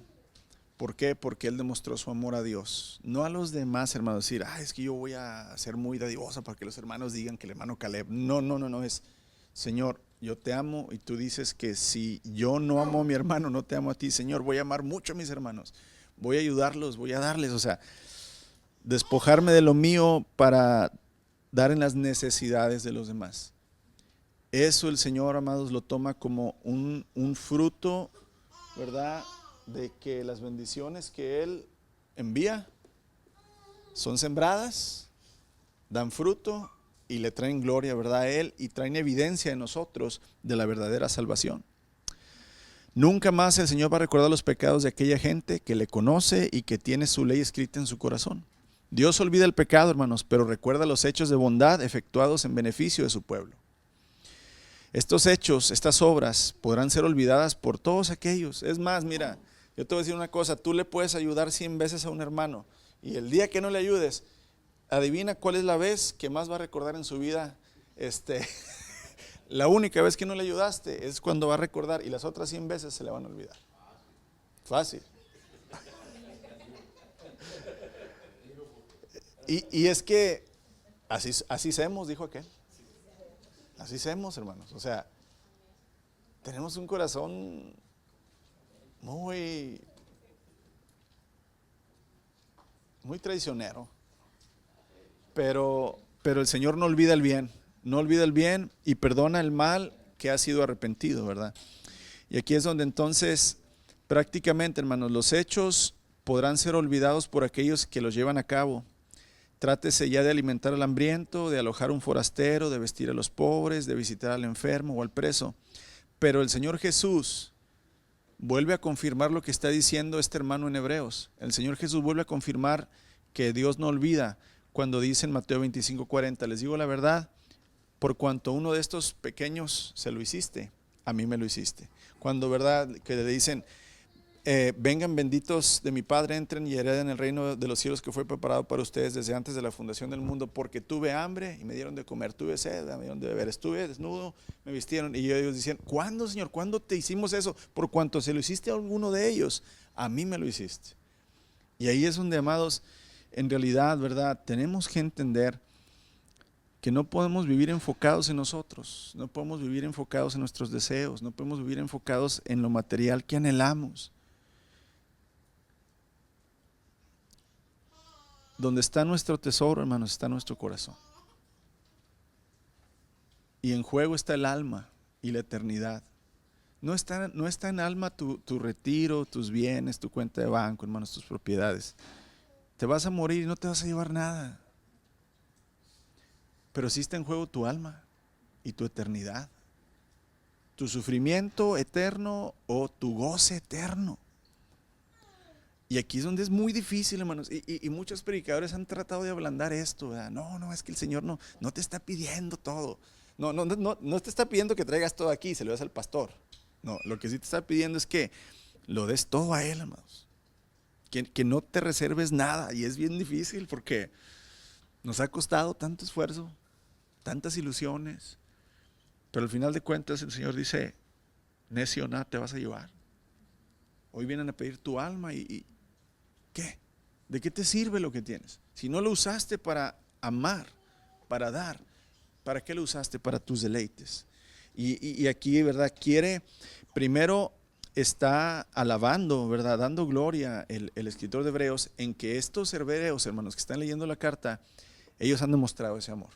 ¿Por qué? Porque él demostró su amor a Dios, no a los demás hermanos. Decir, es que yo voy a ser muy dadivosa para que los hermanos digan que el hermano Caleb. No, es, Señor, yo te amo, y tú dices que si yo no amo a mi hermano, no te amo a ti. Señor, voy a amar mucho a mis hermanos, voy a ayudarlos, voy a darles, o sea, despojarme de lo mío para dar en las necesidades de los demás. Eso el Señor, amados, lo toma como un fruto, ¿verdad?, de que las bendiciones que Él envía son sembradas, dan fruto y le traen gloria, ¿verdad?, a Él, y traen evidencia en nosotros de la verdadera salvación. Nunca más el Señor va a recordar los pecados de aquella gente que le conoce y que tiene su ley escrita en su corazón. Dios olvida el pecado, hermanos, pero recuerda los hechos de bondad efectuados en beneficio de su pueblo. Estos hechos, estas obras, podrán ser olvidadas por todos aquellos. Es más, mira, yo te voy a decir una cosa, tú le puedes ayudar 100 veces a un hermano, y el día que no le ayudes, adivina cuál es la vez que más va a recordar en su vida. La única vez que no le ayudaste es cuando va a recordar, y las otras 100 veces se le van a olvidar. Fácil. Y es que así somos, dijo aquel. Así somos, hermanos. O sea, tenemos un corazón muy traicionero. Pero el Señor no olvida el bien. No olvida el bien y perdona el mal que ha sido arrepentido, ¿verdad? Y aquí es donde entonces prácticamente, hermanos, los hechos podrán ser olvidados por aquellos que los llevan a cabo. Trátese ya de alimentar al hambriento, de alojar a un forastero, de vestir a los pobres, de visitar al enfermo o al preso. Pero el Señor Jesús vuelve a confirmar lo que está diciendo este hermano en Hebreos. El Señor Jesús vuelve a confirmar que Dios no olvida cuando dice en Mateo 25:40, les digo la verdad, por cuanto uno de estos pequeños se lo hiciste, a mí me lo hiciste. Cuando, verdad, que le dicen, vengan benditos de mi Padre, entren y hereden el reino de los cielos que fue preparado para ustedes desde antes de la fundación del mundo, porque tuve hambre y me dieron de comer, tuve sed, me dieron de beber, estuve desnudo, me vistieron. Y ellos decían, ¿cuándo, Señor? ¿Cuándo te hicimos eso? Por cuanto se lo hiciste a alguno de ellos, a mí me lo hiciste. Y ahí es donde, amados, en realidad, ¿verdad?, tenemos que entender que no podemos vivir enfocados en nosotros, no podemos vivir enfocados en nuestros deseos, no podemos vivir enfocados en lo material que anhelamos. Donde está nuestro tesoro, hermanos, está nuestro corazón. Y en juego está el alma y la eternidad. No está en alma tu retiro, tus bienes, tu cuenta de banco, hermanos, tus propiedades. Te vas a morir y no te vas a llevar nada. Pero sí está en juego tu alma y tu eternidad. Tu sufrimiento eterno o tu goce eterno. Y aquí es donde es muy difícil, hermanos, y muchos predicadores han tratado de ablandar esto, ¿verdad? No, es que el Señor no te está pidiendo todo. No te está pidiendo que traigas todo aquí y se lo des al pastor. No, lo que sí te está pidiendo es que lo des todo a Él, hermanos. Que no te reserves nada, y es bien difícil porque nos ha costado tanto esfuerzo, tantas ilusiones, pero al final de cuentas el Señor dice, necio, nada te vas a llevar. Hoy vienen a pedir tu alma y ¿qué? ¿De qué te sirve lo que tienes? Si no lo usaste para amar, para dar, ¿para qué lo usaste? Para tus deleites. Y aquí, ¿verdad? Primero está alabando, ¿verdad?, dando gloria el escritor de Hebreos en que estos hebreos, hermanos, que están leyendo la carta, ellos han demostrado ese amor.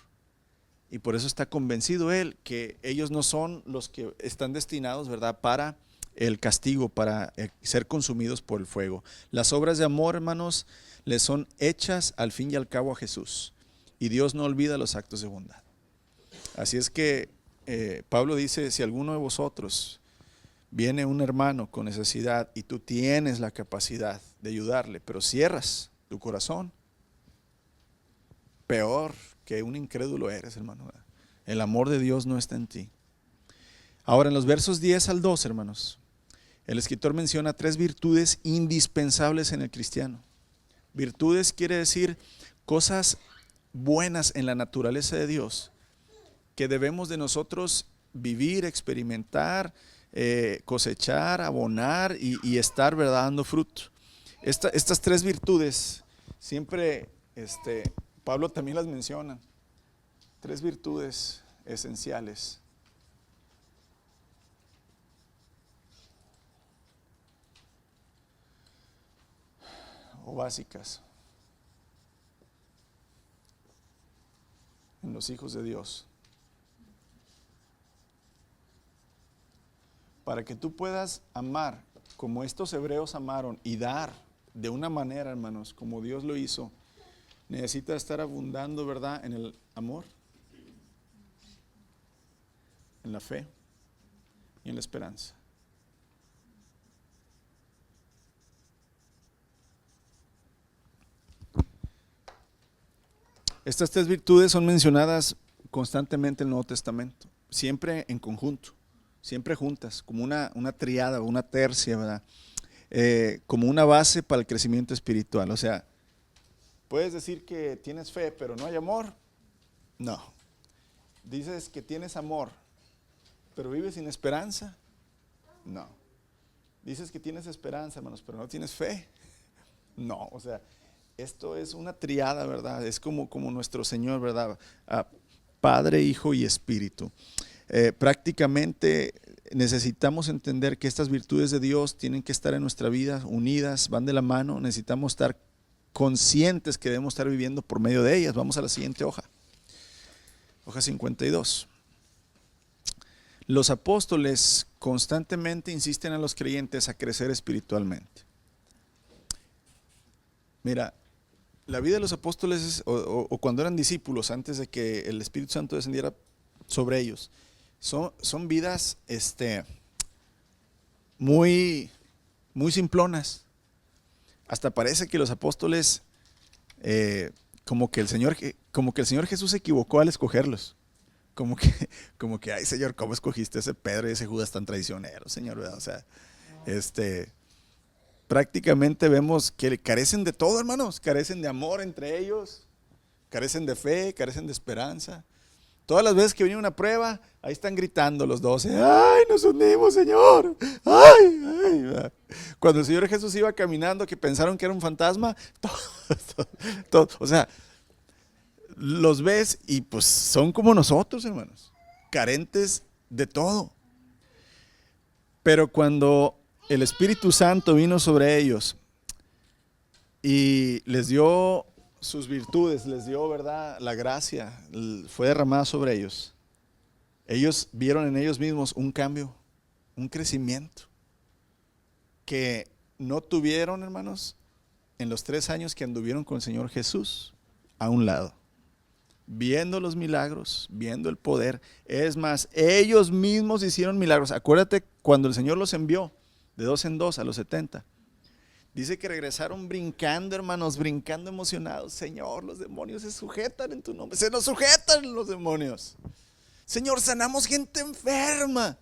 Y por eso está convencido él que ellos no son los que están destinados, ¿verdad?, para el castigo, para ser consumidos por el fuego. Las obras de amor, hermanos, les son hechas al fin y al cabo a Jesús. Y Dios no olvida los actos de bondad. Así es que Pablo dice, si alguno de vosotros viene un hermano con necesidad y tú tienes la capacidad de ayudarle, pero cierras tu corazón, peor que un incrédulo eres, hermano. El amor de Dios no está en ti. Ahora, en los versos 10 al 12, hermanos, el escritor menciona 3 virtudes indispensables en el cristiano. Virtudes quiere decir cosas buenas en la naturaleza de Dios que debemos de nosotros vivir, experimentar, cosechar, abonar y estar, ¿verdad?, dando fruto. Estas tres virtudes, siempre Pablo también las menciona. Tres virtudes esenciales. O básicas en los hijos de Dios. Para que tú puedas amar como estos hebreos amaron y dar de una manera, hermanos, como Dios lo hizo, necesitas estar abundando, ¿verdad?, en el amor, en la fe y en la esperanza. Estas tres virtudes son mencionadas constantemente en el Nuevo Testamento, siempre en conjunto, siempre juntas, como una triada o una tercia, ¿verdad? Como una base para el crecimiento espiritual. O sea, puedes decir que tienes fe, pero no hay amor. No. Dices que tienes amor, pero vives sin esperanza. No. Dices que tienes esperanza, hermanos, pero no tienes fe. No, o sea, esto es una triada, ¿verdad? Es como nuestro Señor, ¿verdad? Padre, Hijo y Espíritu. Prácticamente necesitamos entender que estas virtudes de Dios tienen que estar en nuestra vida unidas, van de la mano. Necesitamos estar conscientes que debemos estar viviendo por medio de ellas. Vamos a la siguiente hoja. Hoja 52. Los apóstoles constantemente insisten a los creyentes a crecer espiritualmente. Mira, la vida de los apóstoles o cuando eran discípulos, antes de que el Espíritu Santo descendiera sobre ellos, son vidas muy simplonas. Hasta parece que los apóstoles como que el Señor Jesús se equivocó al escogerlos. Como que ay, Señor, ¿cómo escogiste a ese Pedro y ese Judas tan traicioneros, Señor? ¿Verdad? O sea, prácticamente vemos que carecen de todo, hermanos. Carecen de amor entre ellos, carecen de fe, carecen de esperanza. Todas las veces que viene una prueba, ahí están gritando los 12: ¡ay, nos unimos, Señor! ¡Ay, ay! Cuando el Señor Jesús iba caminando, que pensaron que era un fantasma, todo, o sea, los ves y pues son como nosotros, hermanos, carentes de todo. Pero cuando el Espíritu Santo vino sobre ellos y les dio sus virtudes, les dio, ¿verdad?, la gracia, fue derramada sobre ellos. Ellos vieron en ellos mismos un cambio, un crecimiento que no tuvieron, hermanos, en los 3 años que anduvieron con el Señor Jesús a un lado, viendo los milagros, viendo el poder. Es más, ellos mismos hicieron milagros. Acuérdate cuando el Señor los envió de 2 en 2 a los 70. Dice que regresaron brincando, hermanos, brincando emocionados. Señor, los demonios se sujetan en tu nombre. Se nos sujetan los demonios. Señor, sanamos gente enferma.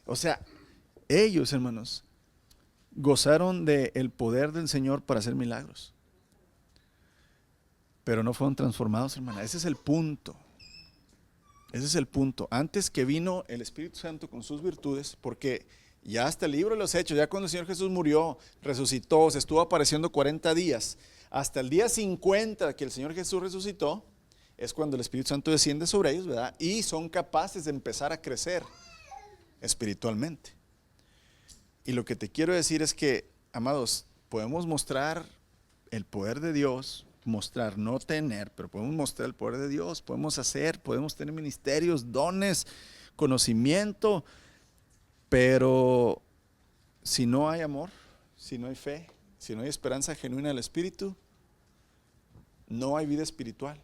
O sea, ellos, hermanos, gozaron del poder del Señor para hacer milagros. Pero no fueron transformados, hermana. Ese es el punto. Ese es el punto. Antes que vino el Espíritu Santo con sus virtudes, porque ya hasta el libro de los Hechos, ya cuando el Señor Jesús murió, resucitó, se estuvo apareciendo 40 días, hasta el día 50 que el Señor Jesús resucitó, es cuando el Espíritu Santo desciende sobre ellos, ¿verdad? Y son capaces de empezar a crecer espiritualmente. Y lo que te quiero decir es que, amados, podemos mostrar el poder de Dios, mostrar, no tener, pero podemos mostrar el poder de Dios, podemos tener ministerios, dones, conocimiento, pero si no hay amor, si no hay fe, si no hay esperanza genuina del Espíritu, no hay vida espiritual.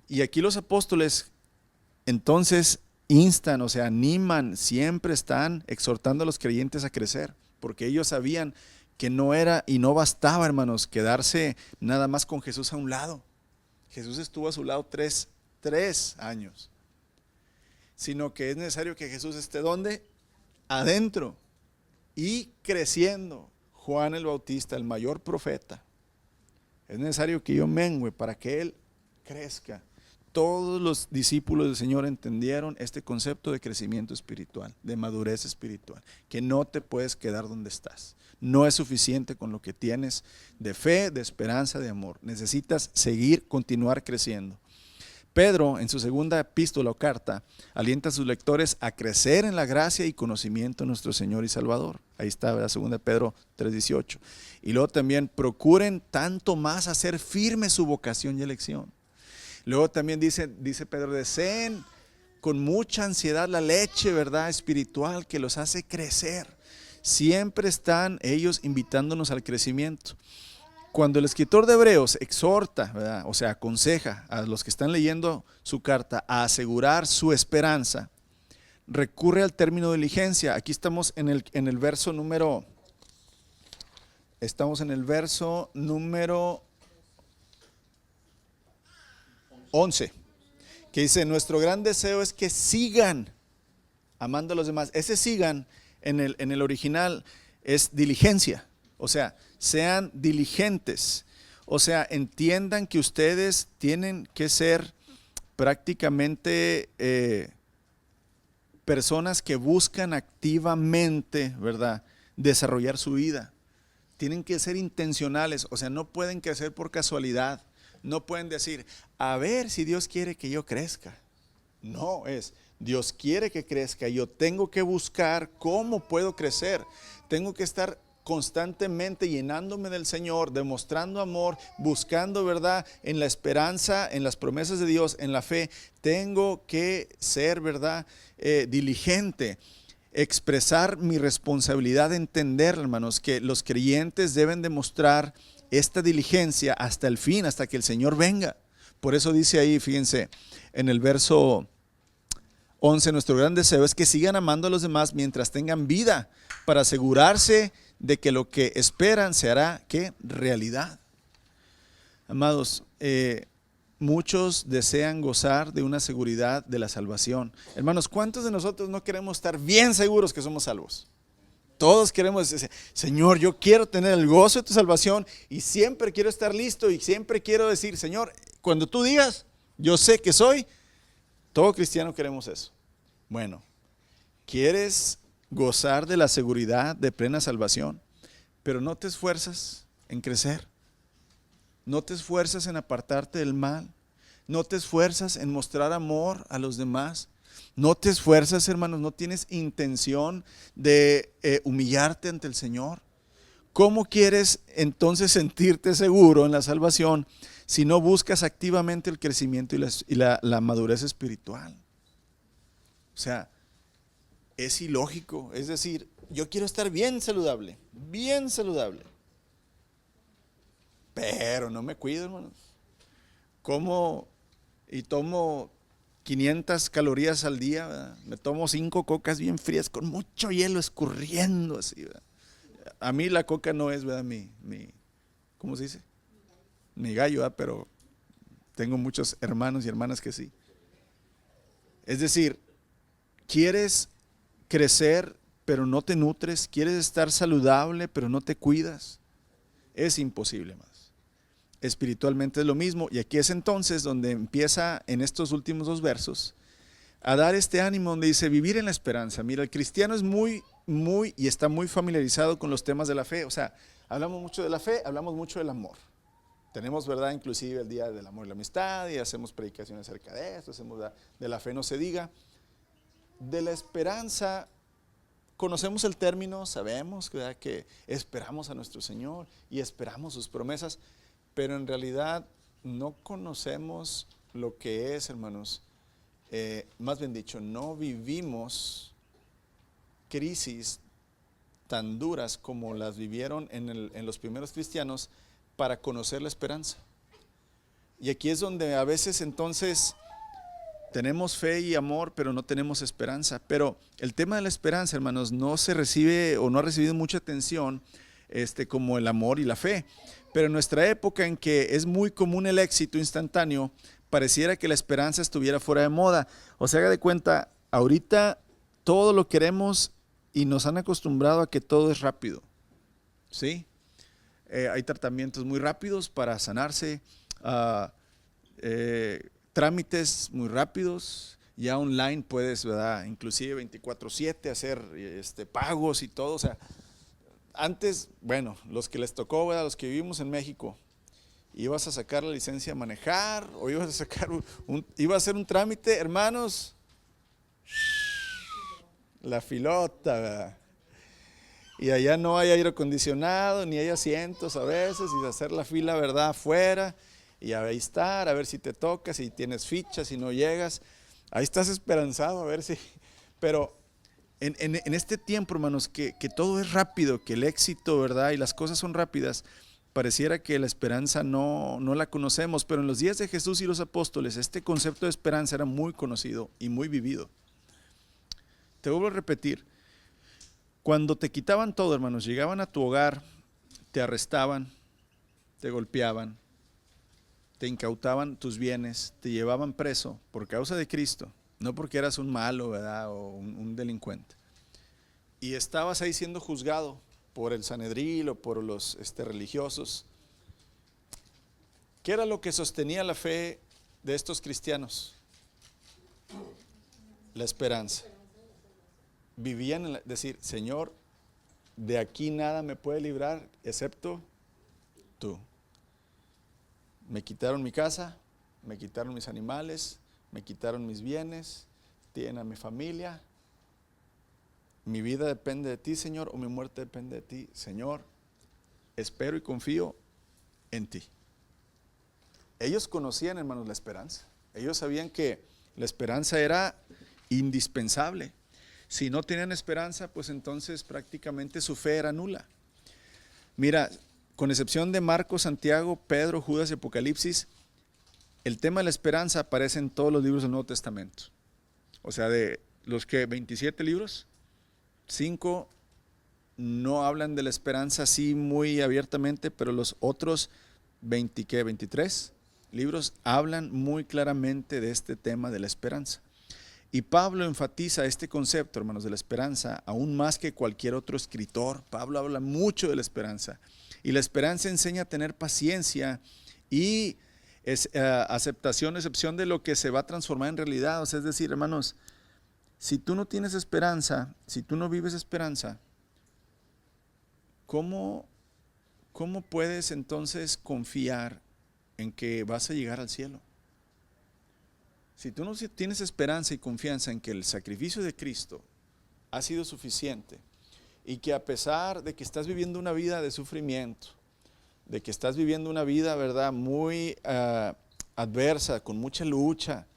Y aquí los apóstoles entonces instan, o sea, animan, siempre están exhortando a los creyentes a crecer, porque ellos sabían que no era y no bastaba, hermanos, quedarse nada más con Jesús a un lado. Jesús estuvo a su lado 3 años, sino que es necesario que Jesús esté ¿dónde? Adentro y creciendo. Juan el Bautista, el mayor profeta, es necesario que yo mengüe para que Él crezca. Todos los discípulos del Señor entendieron este concepto de crecimiento espiritual, de madurez espiritual, que no te puedes quedar donde estás. no es suficiente con lo que tienes de fe, de esperanza, de amor. Necesitas seguir, continuar creciendo. Pedro, en su segunda epístola o carta, alienta a sus lectores a crecer en la gracia y conocimiento de nuestro Señor y Salvador. Ahí está la segunda de Pedro 3:18. Y luego también procuren tanto más hacer firme su vocación y elección. Luego también dice Pedro, deseen con mucha ansiedad la leche, ¿verdad?, espiritual que los hace crecer. Siempre están ellos invitándonos al crecimiento. Cuando el escritor de Hebreos exhorta, ¿verdad?, o sea, aconseja a los que están leyendo su carta a asegurar su esperanza, recurre al término diligencia. Aquí estamos en el verso número 11, que dice, nuestro gran deseo es que sigan amando a los demás. Ese sigan en el original es diligencia, o sea, sean diligentes, o sea, entiendan que ustedes tienen que ser prácticamente personas que buscan activamente, ¿verdad?, desarrollar su vida. Tienen que ser intencionales, o sea, no pueden crecer por casualidad. No pueden decir, a ver si Dios quiere que yo crezca. No, Dios quiere que crezca. Yo tengo que buscar cómo puedo crecer. Tengo que estar constantemente llenándome del Señor, demostrando amor, buscando verdad en la esperanza, en las promesas de Dios, en la fe. Tengo que ser, verdad, diligente. Expresar mi responsabilidad de entender, hermanos, que los creyentes deben demostrar esta diligencia hasta el fin, hasta que el Señor venga. Por eso dice ahí, fíjense, en el verso 11, nuestro gran deseo es que sigan amando a los demás mientras tengan vida, para asegurarse de que lo que esperan se hará, ¿qué?, realidad. Amados, muchos desean gozar de una seguridad de la salvación. Hermanos, ¿cuántos de nosotros no queremos estar bien seguros que somos salvos? Todos queremos decir, Señor, yo quiero tener el gozo de tu salvación y siempre quiero estar listo y siempre quiero decir, Señor, cuando tú digas, yo sé que soy. Todo cristiano queremos eso. Bueno, ¿quieres gozar de la seguridad de plena salvación? Pero no te esfuerzas en crecer. No te esfuerzas en apartarte del mal. No te esfuerzas en mostrar amor a los demás. No te esfuerzas, hermanos, no tienes intención de humillarte ante el Señor. ¿Cómo quieres entonces sentirte seguro en la salvación si no buscas activamente el crecimiento y la madurez espiritual? O sea, es ilógico. Es decir, yo quiero estar bien saludable, pero no me cuido, hermanos. Como y tomo 500 calorías al día, ¿verdad? Me tomo 5 cocas bien frías con mucho hielo escurriendo así, ¿verdad? A mí la coca no es, ¿verdad?, ¿cómo se dice? Mi gallo, ¿verdad? Pero tengo muchos hermanos y hermanas que sí. Es decir, quieres crecer pero no te nutres, quieres estar saludable pero no te cuidas. Es imposible, más. Espiritualmente es lo mismo, y aquí es entonces donde empieza en estos últimos 2 versos a dar este ánimo donde dice vivir en la esperanza. Mira, el cristiano es muy y está muy familiarizado con los temas de la fe. O sea, hablamos mucho de la fe, hablamos mucho del amor. Tenemos, verdad, inclusive el día del amor y la amistad y hacemos predicaciones acerca de esto, hacemos de la fe no se diga. De la esperanza conocemos el término, sabemos, ¿verdad?, que esperamos a nuestro Señor y esperamos sus promesas, pero en realidad no conocemos lo que es, hermanos. Más bien dicho, no vivimos crisis tan duras como las vivieron en los primeros cristianos para conocer la esperanza. Y aquí es donde a veces entonces tenemos fe y amor, pero no tenemos esperanza. Pero el tema de la esperanza, hermanos, no se recibe o no ha recibido mucha atención como el amor y la fe. Pero en nuestra época, en que es muy común el éxito instantáneo, pareciera que la esperanza estuviera fuera de moda. O sea, haga de cuenta, ahorita todo lo queremos y nos han acostumbrado a que todo es rápido, ¿sí? Hay tratamientos muy rápidos para sanarse, trámites muy rápidos, ya online puedes, ¿verdad?, inclusive 24/7 hacer pagos y todo. O sea, Antes, bueno, los que les tocó, ¿verdad? Los que vivimos en México, ibas a sacar la licencia a manejar o ibas a sacar iba a hacer un trámite, hermanos, la filota, ¿verdad? Y allá no hay aire acondicionado, ni hay asientos a veces, y hacer la fila, ¿verdad?, afuera, y ahí estar, a ver si te toca, si tienes fichas, si no llegas, ahí estás esperanzado, a ver si, pero en este tiempo, hermanos, que todo es rápido, que el éxito, ¿verdad?, y las cosas son rápidas, pareciera que la esperanza no la conocemos, pero en los días de Jesús y los apóstoles, este concepto de esperanza era muy conocido y muy vivido. Te vuelvo a repetir, cuando te quitaban todo, hermanos, llegaban a tu hogar, te arrestaban, te golpeaban, te incautaban tus bienes, te llevaban preso por causa de Cristo, no porque eras un malo, ¿verdad?, o un delincuente. Y estabas ahí siendo juzgado por el Sanedril o por los religiosos. ¿Qué era lo que sostenía la fe de estos cristianos? La esperanza. Vivían en decir, Señor, de aquí nada me puede librar excepto tú. Me quitaron mi casa, me quitaron mis animales, me quitaron mis bienes, tienen a mi familia. Mi vida depende de ti, Señor, o mi muerte depende de ti, Señor. Espero y confío en ti. Ellos conocían, hermanos, la esperanza. Ellos sabían que la esperanza era indispensable. Si no tenían esperanza, pues entonces prácticamente su fe era nula. Mira, con excepción de Marcos, Santiago, Pedro, Judas y Apocalipsis, el tema de la esperanza aparece en todos los libros del Nuevo Testamento. O sea, de los que 27 libros, 5 no hablan de la esperanza así muy abiertamente, pero los otros 23 libros hablan muy claramente de este tema de la esperanza. Y Pablo enfatiza este concepto, hermanos, de la esperanza, aún más que cualquier otro escritor. Pablo habla mucho de la esperanza. Y la esperanza enseña a tener paciencia y aceptación, excepción de lo que se va a transformar en realidad. O sea, es decir, hermanos, si tú no tienes esperanza, si tú no vives esperanza, ¿cómo puedes entonces confiar en que vas a llegar al cielo? Si tú no tienes esperanza y confianza en que el sacrificio de Cristo ha sido suficiente y que a pesar de que estás viviendo una vida de sufrimiento, de que estás viviendo una vida, ¿verdad?, muy adversa, con mucha lucha,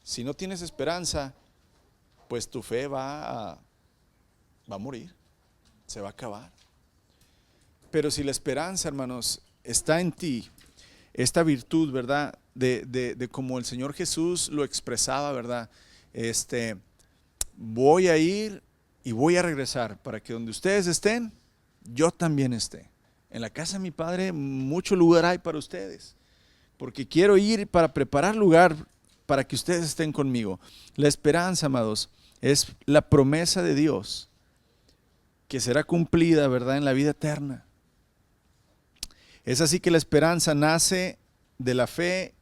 si no tienes esperanza, pues tu fe va a morir, se va a acabar. Pero si la esperanza, hermanos, está en ti, esta virtud, ¿verdad?, de como el Señor Jesús lo expresaba, ¿verdad?, voy a ir y voy a regresar para que donde ustedes estén, yo también esté. En la casa de mi Padre mucho lugar hay para ustedes, porque quiero ir para preparar lugar para que ustedes estén conmigo. La esperanza, amados, es la promesa de Dios que será cumplida, ¿verdad?, en la vida eterna. Es así que la esperanza nace de la fe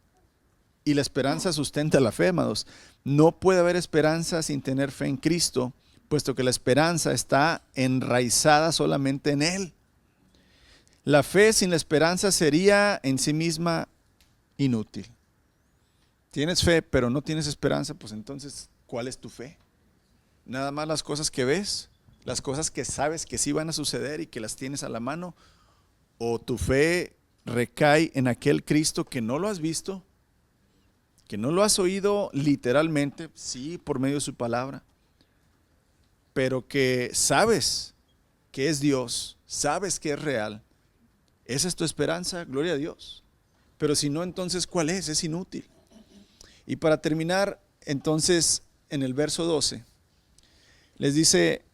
y la esperanza sustenta la fe, amados. No puede haber esperanza sin tener fe en Cristo, puesto que la esperanza está enraizada solamente en Él. La fe sin la esperanza sería en sí misma inútil. Tienes fe, pero no tienes esperanza, pues entonces, ¿cuál es tu fe? Nada más las cosas que ves, las cosas que sabes que sí van a suceder y que las tienes a la mano, o tu fe recae en aquel Cristo que no lo has visto, que no lo has oído literalmente, sí, por medio de su palabra, pero que sabes que es Dios, sabes que es real. Esa es tu esperanza, gloria a Dios. Pero si no, entonces, ¿cuál es? Es inútil. Y para terminar, entonces, en el verso 12, les dice,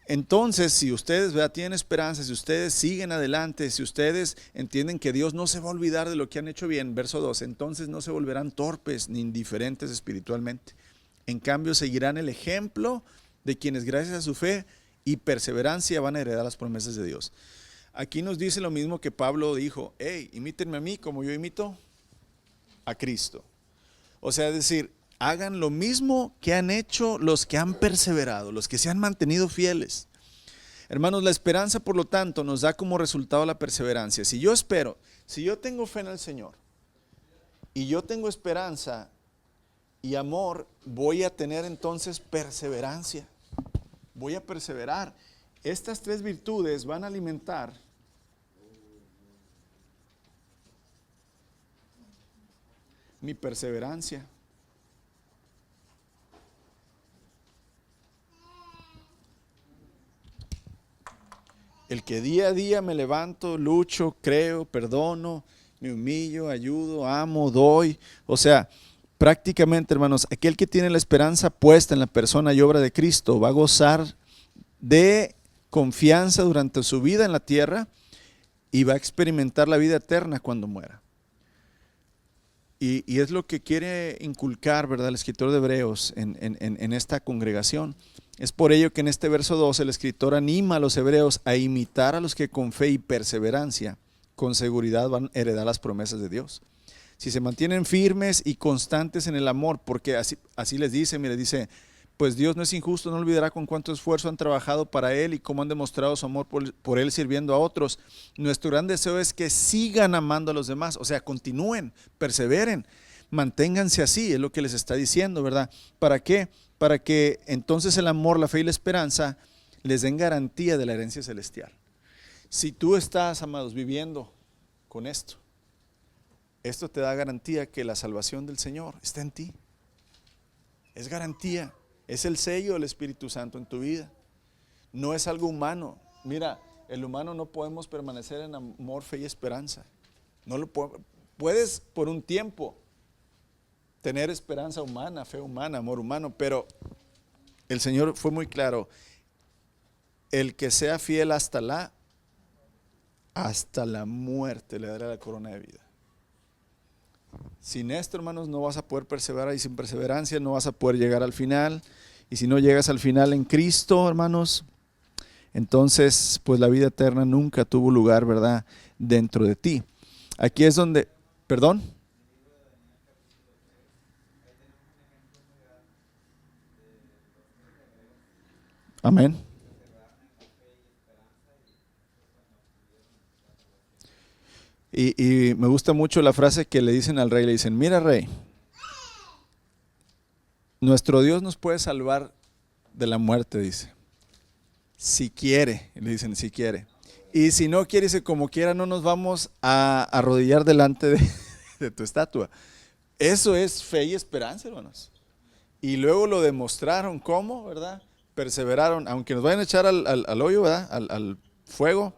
entonces, si ustedes, ¿verdad?, tienen esperanza, si ustedes siguen adelante, si ustedes entienden que Dios no se va a olvidar de lo que han hecho bien, verso 12, entonces no se volverán torpes ni indiferentes espiritualmente. En cambio, seguirán el ejemplo de quienes gracias a su fe y perseverancia van a heredar las promesas de Dios. Aquí nos dice lo mismo que Pablo dijo, hey, imítenme a mí como yo imito a Cristo. O sea, es decir, hagan lo mismo que han hecho los que han perseverado, los que se han mantenido fieles. Hermanos, la esperanza, por lo tanto, nos da como resultado la perseverancia. Si yo espero, si yo tengo fe en el Señor y yo tengo esperanza y amor, voy a tener entonces perseverancia. Voy a perseverar. Estas tres virtudes van a alimentar mi perseverancia. El que día a día me levanto, lucho, creo, perdono, me humillo, ayudo, amo, doy. O sea, prácticamente, hermanos, aquel que tiene la esperanza puesta en la persona y obra de Cristo va a gozar de confianza durante su vida en la tierra y va a experimentar la vida eterna cuando muera. Y es lo que quiere inculcar, ¿verdad?, el escritor de Hebreos en esta congregación. Es por ello que en este verso 2 el escritor anima a los hebreos a imitar a los que con fe y perseverancia, con seguridad van a heredar las promesas de Dios. Si se mantienen firmes y constantes en el amor, porque así les dice, mire, dice, pues Dios no es injusto, no olvidará con cuánto esfuerzo han trabajado para Él y cómo han demostrado su amor por Él sirviendo a otros. Nuestro gran deseo es que sigan amando a los demás, o sea, continúen, perseveren, manténganse así, es lo que les está diciendo, ¿verdad? ¿Para qué? Para que entonces el amor, la fe y la esperanza les den garantía de la herencia celestial. Si tú estás, amados, viviendo con esto te da garantía que la salvación del Señor está en ti. Es garantía, es el sello del Espíritu Santo en tu vida. No es algo humano. Mira, el humano no podemos permanecer en amor, fe y esperanza. No lo puedes por un tiempo tener esperanza humana, fe humana, amor humano, pero el Señor fue muy claro. El que sea fiel hasta la muerte le dará la corona de vida. Sin esto, hermanos, no vas a poder perseverar, y sin perseverancia no vas a poder llegar al final. Y si no llegas al final en Cristo, hermanos, entonces pues la vida eterna nunca tuvo lugar, ¿verdad?, dentro de ti. Aquí es donde, perdón. Amén. Y me gusta mucho la frase que le dicen al rey, le dicen, mira, rey, nuestro Dios nos puede salvar de la muerte, dice, si quiere, le dicen, si quiere. Y si no quiere, dice, como quiera, no nos vamos a arrodillar delante de tu estatua. Eso es fe y esperanza, hermanos. Y luego lo demostraron, ¿cómo? ¿Verdad? Perseveraron, aunque nos vayan a echar al hoyo, ¿verdad?, al fuego,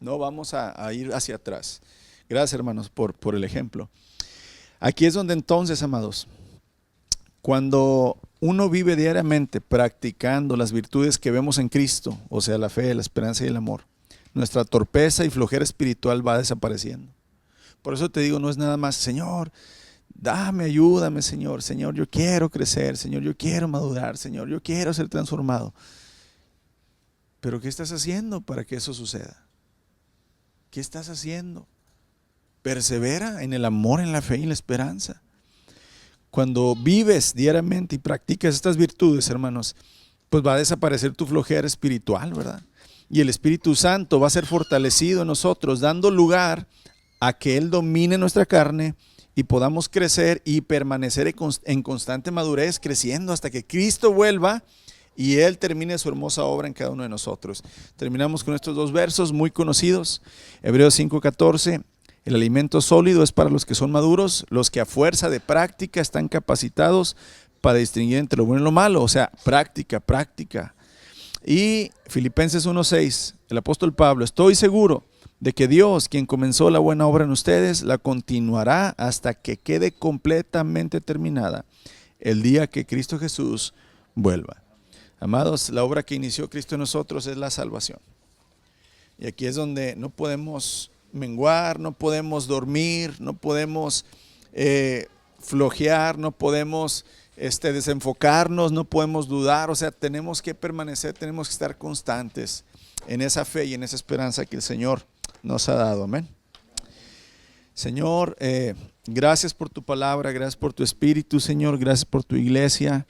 no vamos a ir hacia atrás. Gracias, hermanos, por el ejemplo. Aquí es donde entonces, amados, cuando uno vive diariamente practicando las virtudes que vemos en Cristo, o sea, la fe, la esperanza y el amor, nuestra torpeza y flojera espiritual va desapareciendo. Por eso te digo, no es nada más, Señor, dame, ayúdame, Señor, Señor, yo quiero crecer, Señor, yo quiero madurar, Señor, yo quiero ser transformado. Pero ¿qué estás haciendo para que eso suceda? ¿Qué estás haciendo? Persevera en el amor, en la fe y en la esperanza. Cuando vives diariamente y practicas estas virtudes, hermanos, pues va a desaparecer tu flojera espiritual, ¿verdad? Y el Espíritu Santo va a ser fortalecido en nosotros, dando lugar a que Él domine nuestra carne y podamos crecer y permanecer en constante madurez, creciendo hasta que Cristo vuelva y Él termine su hermosa obra en cada uno de nosotros. Terminamos con estos dos versos muy conocidos. Hebreos 5:14. El alimento sólido es para los que son maduros, los que a fuerza de práctica están capacitados para distinguir entre lo bueno y lo malo. O sea, práctica, práctica. Y Filipenses 1:6, el apóstol Pablo, estoy seguro de que Dios, quien comenzó la buena obra en ustedes, la continuará hasta que quede completamente terminada el día que Cristo Jesús vuelva. Amados, la obra que inició Cristo en nosotros es la salvación. Y aquí es donde no podemos menguar, no podemos dormir, no podemos flojear, no podemos desenfocarnos, no podemos dudar. O sea, tenemos que permanecer, tenemos que estar constantes en esa fe y en esa esperanza que el Señor nos ha dado. Amén. Señor, gracias por tu palabra, gracias por tu Espíritu, Señor, gracias por tu iglesia.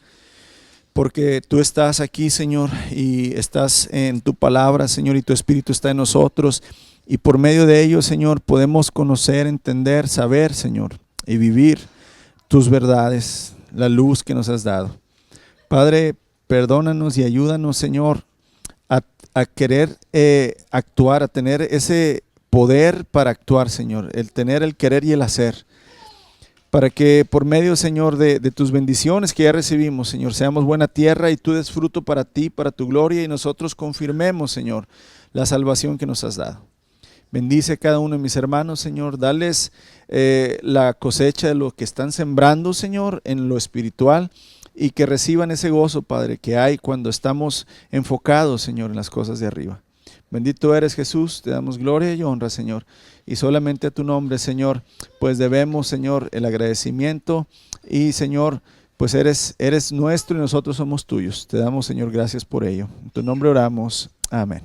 porque tú estás aquí, Señor, y estás en tu palabra, Señor, y tu Espíritu está en nosotros. Y por medio de ello, Señor, podemos conocer, entender, saber, Señor, y vivir tus verdades, la luz que nos has dado. Padre, perdónanos y ayúdanos, Señor, a querer actuar, a tener ese poder para actuar, Señor, el tener el querer y el hacer, para que por medio, Señor, de tus bendiciones que ya recibimos, Señor, seamos buena tierra y tú des fruto para ti, para tu gloria, y nosotros confirmemos, Señor, la salvación que nos has dado. Bendice a cada uno de mis hermanos, Señor, dales la cosecha de lo que están sembrando, Señor, en lo espiritual, y que reciban ese gozo, Padre, que hay cuando estamos enfocados, Señor, en las cosas de arriba. Bendito eres, Jesús, te damos gloria y honra, Señor, y solamente a tu nombre, Señor, pues debemos, Señor, el agradecimiento, y Señor, pues eres nuestro y nosotros somos tuyos. Te damos, Señor, gracias por ello. En tu nombre oramos. Amén.